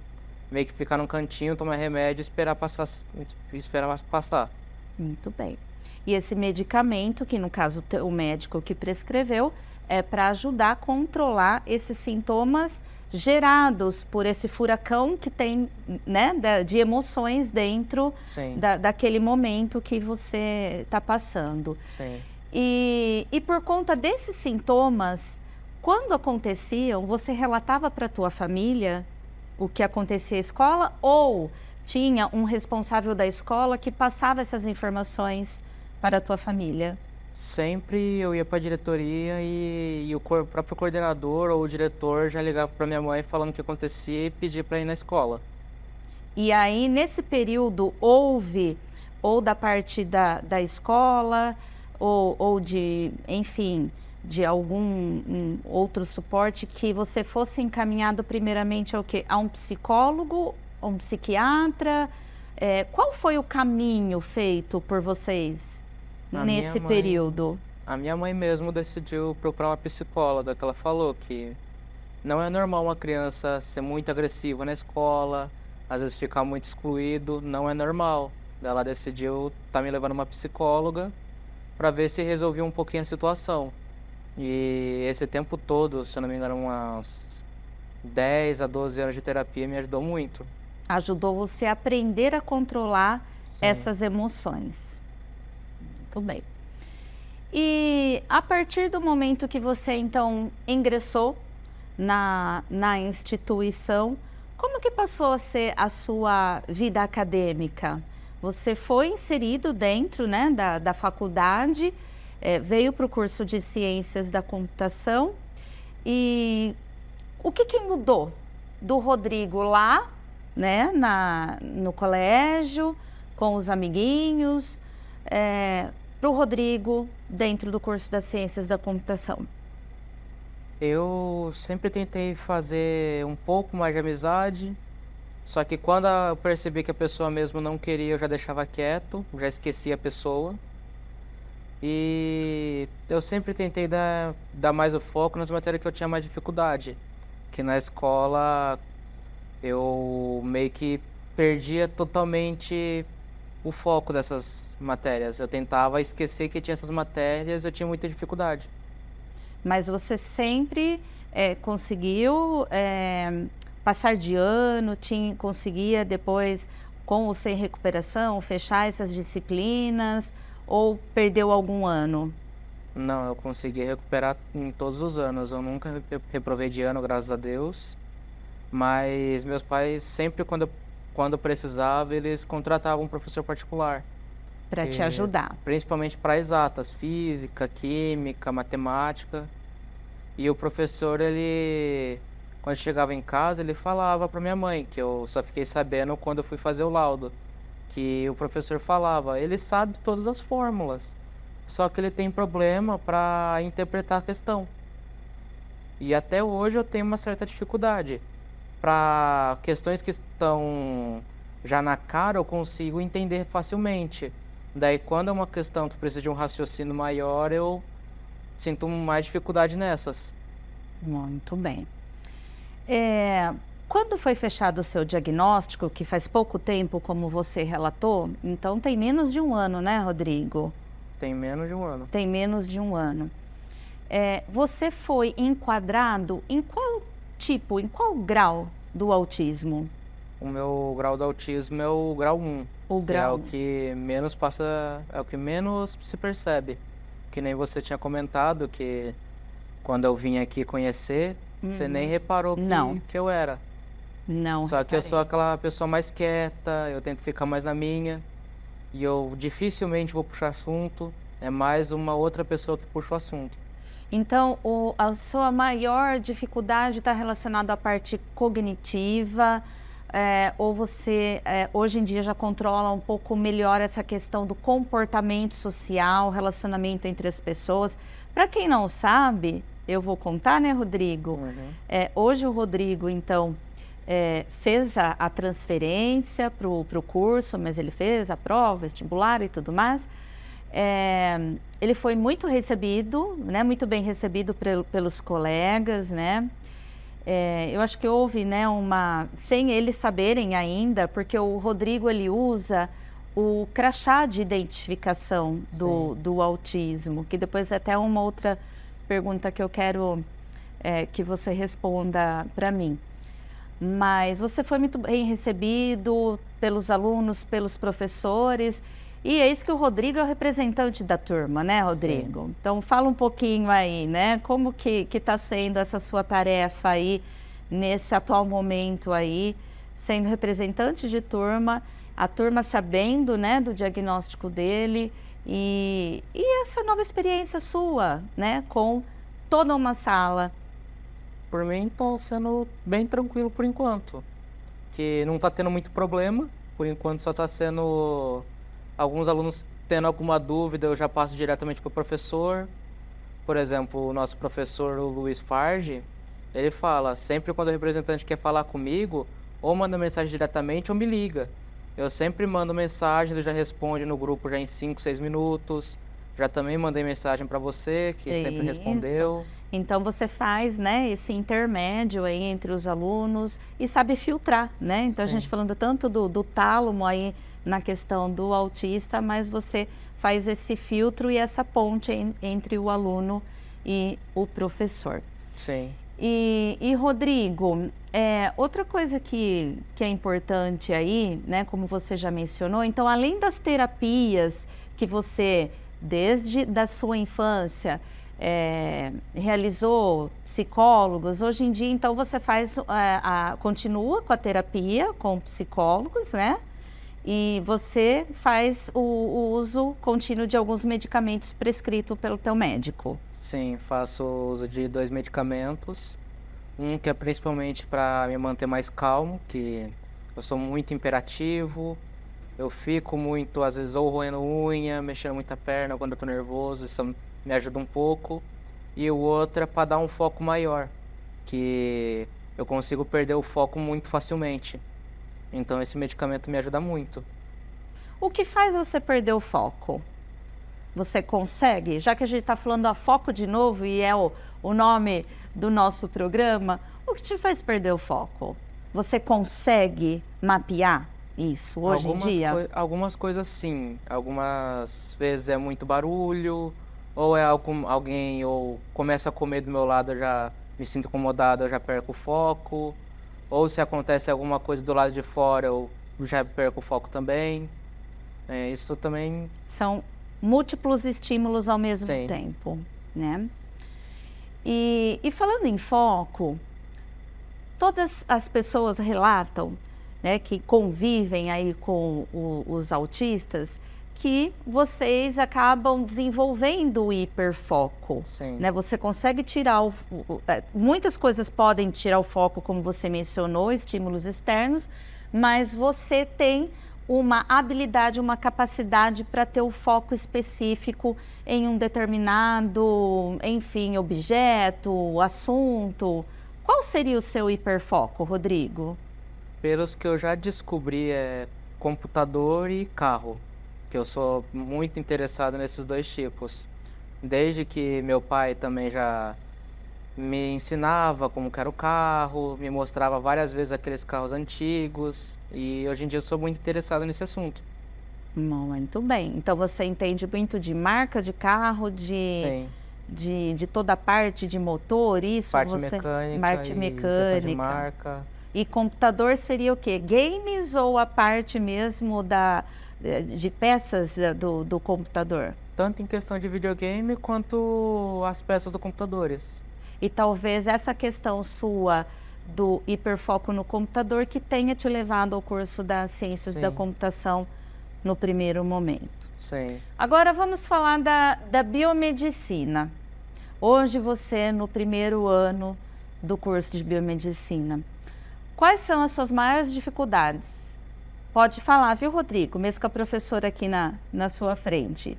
meio que ficar num cantinho, tomar remédio e esperar passar. Muito bem. E esse medicamento, que no caso o médico que prescreveu, é para ajudar a controlar esses sintomas gerados por esse furacão que tem, né, de emoções dentro Sim, daquele momento que você está passando. sim. E por conta desses sintomas, quando aconteciam, você relatava para a tua família o que acontecia na escola ou tinha um responsável da escola que passava essas informações para a tua família? Sempre eu ia para a diretoria e o próprio coordenador ou o diretor já ligava para minha mãe falando o que acontecia e pedia para ir na escola. E aí, nesse período, houve, ou da parte da escola, ou de, enfim, de algum outro suporte, que você fosse encaminhado primeiramente ao quê? A um psicólogo, a um psiquiatra? Qual foi o caminho feito por vocês A nesse minha mãe- período? A minha mãe mesmo decidiu procurar uma psicóloga, que ela falou que não é normal uma criança ser muito agressiva na escola, às vezes ficar muito excluído, não é normal. Ela decidiu estar me levando uma psicóloga para ver se resolvia um pouquinho a situação. E esse tempo todo, se eu não me engano, umas 10 a 12 anos de terapia me ajudou muito. Ajudou você a aprender a controlar Sim. essas emoções. Muito bem. E a partir do momento que você, então, ingressou na instituição, como que passou a ser a sua vida acadêmica? Você foi inserido dentro, né, da faculdade, veio para o curso de Ciências da Computação. E o que mudou do Rodrigo lá, né, no colégio, com os amiguinhos, para o Rodrigo dentro do curso das Ciências da Computação? Eu sempre tentei fazer um pouco mais de amizade, só que quando eu percebi que a pessoa mesmo não queria, eu já deixava quieto, já esquecia a pessoa. E eu sempre tentei dar mais o foco nas matérias que eu tinha mais dificuldade, que na escola eu meio que perdia totalmente o foco dessas matérias. Eu tentava esquecer que tinha essas matérias, eu tinha muita dificuldade. Mas você sempre conseguiu passar de ano, conseguia depois, com ou sem recuperação, fechar essas disciplinas, ou perdeu algum ano? Não, eu consegui recuperar em todos os anos. Eu nunca reprovei de ano, graças a Deus. Mas meus pais, sempre quando precisava, eles contratavam um professor particular. Para te ajudar. Principalmente para exatas, física, química, matemática. E o professor, quando chegava em casa, ele falava para minha mãe, que eu só fiquei sabendo quando eu fui fazer o laudo, que o professor falava, ele sabe todas as fórmulas, só que ele tem problema para interpretar a questão. E até hoje eu tenho uma certa dificuldade. Para questões que estão já na cara, eu consigo entender facilmente. Daí, quando é uma questão que precisa de um raciocínio maior, eu sinto mais dificuldade nessas. Muito bem. Quando foi fechado o seu diagnóstico, que faz pouco tempo, como você relatou, então tem menos de um ano, né, Rodrigo? Tem menos de um ano. Tem menos de um ano. Você foi enquadrado em qual tipo, em qual grau do autismo? O meu grau do autismo é o grau 1. O grau... é o que menos passa, é o que menos se percebe. Que nem você tinha comentado que quando eu vim aqui conhecer, você nem reparou que eu era. Não. Só que eu sou aquela pessoa mais quieta, eu tento ficar mais na minha. E eu dificilmente vou puxar assunto, é mais uma outra pessoa que puxa o assunto. Então, a sua maior dificuldade está relacionada à parte cognitiva, ou você, hoje em dia, já controla um pouco melhor essa questão do comportamento social, relacionamento entre as pessoas. Para quem não sabe, eu vou contar, né, Rodrigo? Hoje o Rodrigo, então, fez a transferência para o curso, mas ele fez a prova, vestibular e tudo mais. Ele foi muito recebido, né, muito bem recebido pelos colegas, né? Eu acho que houve, né, sem eles saberem ainda, porque o Rodrigo, ele usa o crachá de identificação do autismo, que depois é até uma outra pergunta que eu quero que você responda para mim. Mas você foi muito bem recebido pelos alunos, pelos professores, e é isso que o Rodrigo é o representante da turma, né, Rodrigo? Sim. Então, fala um pouquinho aí, né? Como que está sendo essa sua tarefa aí, nesse atual momento aí, sendo representante de turma, a turma sabendo, né, do diagnóstico dele e essa nova experiência sua, né, com toda uma sala. Por mim, está sendo bem tranquilo por enquanto, que não está tendo muito problema, por enquanto só está sendo... Alguns alunos tendo alguma dúvida, eu já passo diretamente para o professor. Por exemplo, o nosso professor, o Luiz Farge, ele fala, sempre quando o representante quer falar comigo, ou manda mensagem diretamente ou me liga. Eu sempre mando mensagem, ele já responde no grupo já em 5, 6 minutos. Já também mandei mensagem para você, que sempre respondeu. Então você faz, né, esse intermédio aí entre os alunos e sabe filtrar, né? Então a gente falando tanto do tálamo aí na questão do autista, mas você faz esse filtro e essa ponte entre o aluno e o professor. Sim. E Rodrigo, outra coisa que é importante aí, né, como você já mencionou, então além das terapias que você desde da sua infância, realizou psicólogos. Hoje em dia, então, você continua com a terapia com psicólogos, né? E você faz o uso contínuo de alguns medicamentos prescritos pelo teu médico. Sim, faço uso de 2 medicamentos. Um que é principalmente para me manter mais calmo, que eu sou muito imperativo, eu fico muito, às vezes, ou roendo unha, mexendo muito a perna quando eu tô nervoso, isso me ajuda um pouco. E o outro é para dar um foco maior, que eu consigo perder o foco muito facilmente. Então esse medicamento me ajuda muito. O que faz você perder o foco? Você consegue? Já que a gente está falando a foco de novo e é o nome do nosso programa, o que te faz perder o foco? Você consegue mapear isso hoje em dia? Algumas coisas sim. Algumas vezes é muito barulho, ou é alguém ou começa a comer do meu lado, eu já me sinto incomodado, eu já perco o foco. Ou se acontece alguma coisa do lado de fora, eu já perco o foco também. Isso também... São múltiplos estímulos ao mesmo Sim. tempo, né? E falando em foco, todas as pessoas relatam, né, que convivem aí com os autistas, que vocês acabam desenvolvendo o hiperfoco. Sim. Né? Você consegue tirar muitas coisas podem tirar o foco, como você mencionou, estímulos externos, mas você tem uma habilidade, uma capacidade para ter o foco específico em um determinado, enfim, objeto, assunto. Qual seria o seu hiperfoco, Rodrigo? Pelos que eu já descobri, é computador e carro, que eu sou muito interessado nesses 2 tipos. Desde que meu pai também já me ensinava como que era o carro, me mostrava várias vezes aqueles carros antigos, e hoje em dia eu sou muito interessado nesse assunto. Muito bem. Então você entende muito de marca de carro, Sim. de toda a parte de motor, isso? Parte você... mecânica parte e mecânica. questão de marca. E computador seria o quê? Games ou a parte mesmo de peças do computador? Tanto em questão de videogame quanto as peças dos computadores. E talvez essa questão sua do hiperfoco no computador que tenha te levado ao curso das ciências Sim. da computação no primeiro momento. Sim. Agora vamos falar da biomedicina. Hoje você no primeiro ano do curso de biomedicina. Quais são as suas maiores dificuldades? Pode falar, viu, Rodrigo? Mesmo com a professora aqui na sua frente.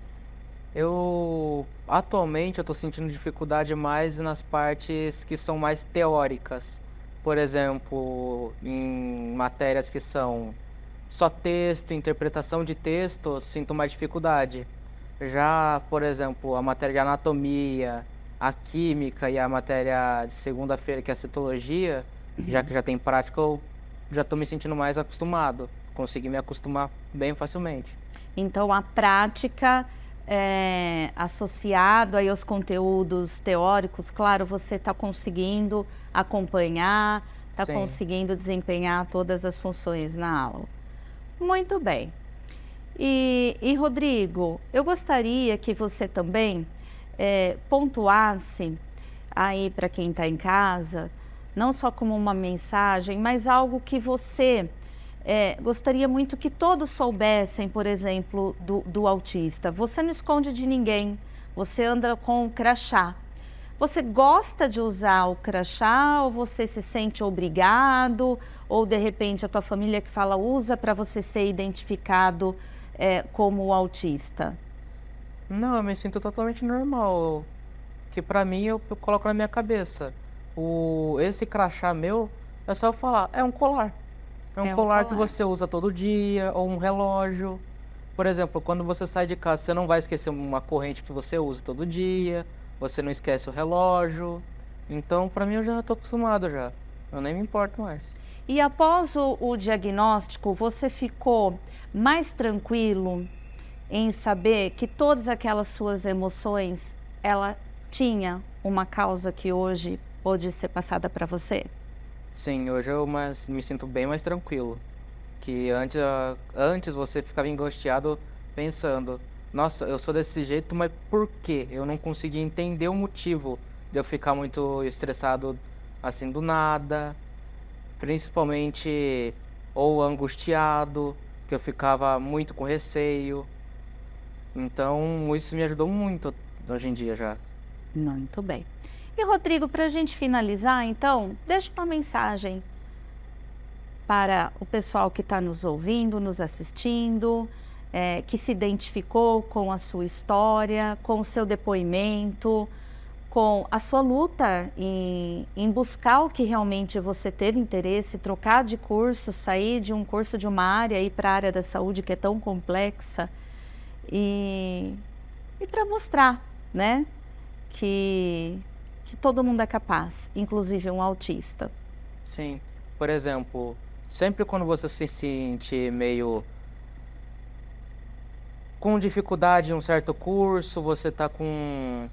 Atualmente, eu estou sentindo dificuldade mais nas partes que são mais teóricas. Por exemplo, em matérias que são só texto, interpretação de texto, eu sinto mais dificuldade. Já, por exemplo, a matéria de anatomia, a química e a matéria de segunda-feira, que é a citologia, já que já tem prática, eu já estou me sentindo mais acostumado. Consegui me acostumar bem facilmente. Então, a prática associado aí aos conteúdos teóricos, claro, você está conseguindo acompanhar, está Sim. conseguindo desempenhar todas as funções na aula. Muito bem. E Rodrigo, eu gostaria que você também pontuasse aí para quem está em casa, não só como uma mensagem, mas algo que você gostaria muito que todos soubessem, por exemplo, do autista. Você não esconde de ninguém, você anda com o crachá. Você gosta de usar o crachá ou você se sente obrigado? Ou, de repente, a tua família que fala usa para você ser identificado como autista? Não, eu me sinto totalmente normal. Que pra mim, eu coloco na minha cabeça. Esse crachá meu, é só eu falar, é um colar. É um colar que você usa todo dia, ou um relógio. Por exemplo, quando você sai de casa, você não vai esquecer uma corrente que você usa todo dia, você não esquece o relógio. Então, pra mim, eu já tô acostumado já. Eu nem me importo mais. E após o diagnóstico, você ficou mais tranquilo em saber que todas aquelas suas emoções, ela tinha uma causa que hoje pode ser passada para você? Sim, hoje eu me sinto bem mais tranquilo. Que antes você ficava angustiado pensando, nossa, eu sou desse jeito, mas por quê? Eu não consegui entender o motivo de eu ficar muito estressado assim do nada, principalmente ou angustiado, que eu ficava muito com receio. Então, isso me ajudou muito hoje em dia já. Muito bem. E Rodrigo, para a gente finalizar, então, deixa uma mensagem para o pessoal que está nos ouvindo, nos assistindo, que se identificou com a sua história, com o seu depoimento, com a sua luta em buscar o que realmente você teve interesse, trocar de curso, sair de um curso de uma área e ir para a área da saúde que é tão complexa e para mostrar, né, que todo mundo é capaz, inclusive um autista. Sim. Por exemplo, sempre quando você se sente meio com dificuldade em um certo curso, você está com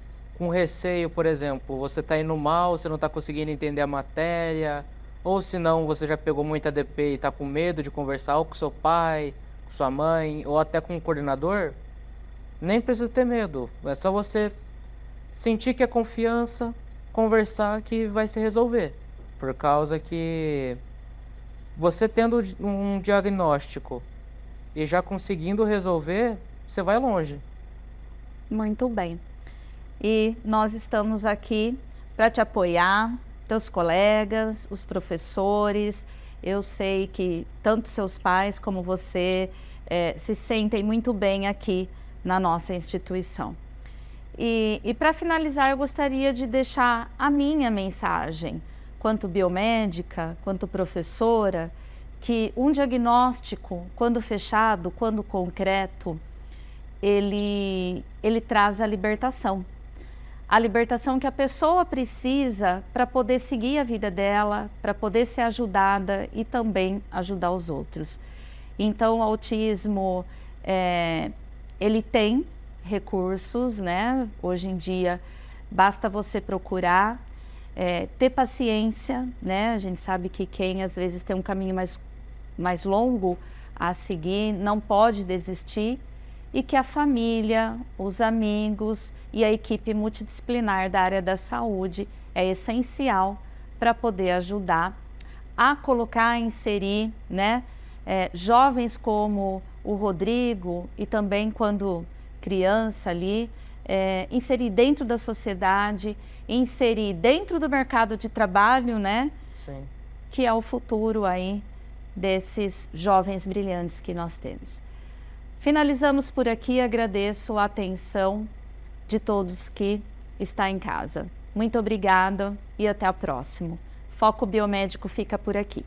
receio, por exemplo, você está indo mal, você não está conseguindo entender a matéria, ou se não, você já pegou muita DP e está com medo de conversar ou com seu pai, com sua mãe, ou até com o coordenador, nem precisa ter medo, é só você sentir que é confiança, conversar que vai se resolver, por causa que você tendo um diagnóstico e já conseguindo resolver, você vai longe. Muito bem. E nós estamos aqui para te apoiar, teus colegas, os professores. Eu sei que tanto seus pais como você se sentem muito bem aqui na nossa instituição. E para finalizar, eu gostaria de deixar a minha mensagem, quanto biomédica, quanto professora, que um diagnóstico, quando fechado, quando concreto, ele traz a libertação. A libertação que a pessoa precisa para poder seguir a vida dela, para poder ser ajudada e também ajudar os outros. Então, o autismo, ele tem recursos, né? Hoje em dia, basta você procurar, ter paciência, né? A gente sabe que quem às vezes tem um caminho mais longo a seguir, não pode desistir, e que a família, os amigos e a equipe multidisciplinar da área da saúde é essencial para poder ajudar a colocar, a inserir, né, jovens como o Rodrigo e também quando criança ali, inserir dentro da sociedade, inserir dentro do mercado de trabalho, né? Sim. Que é o futuro aí desses jovens brilhantes que nós temos. Finalizamos por aqui, agradeço a atenção de todos que estão em casa. Muito obrigada e até a próxima. Foco Biomédico fica por aqui.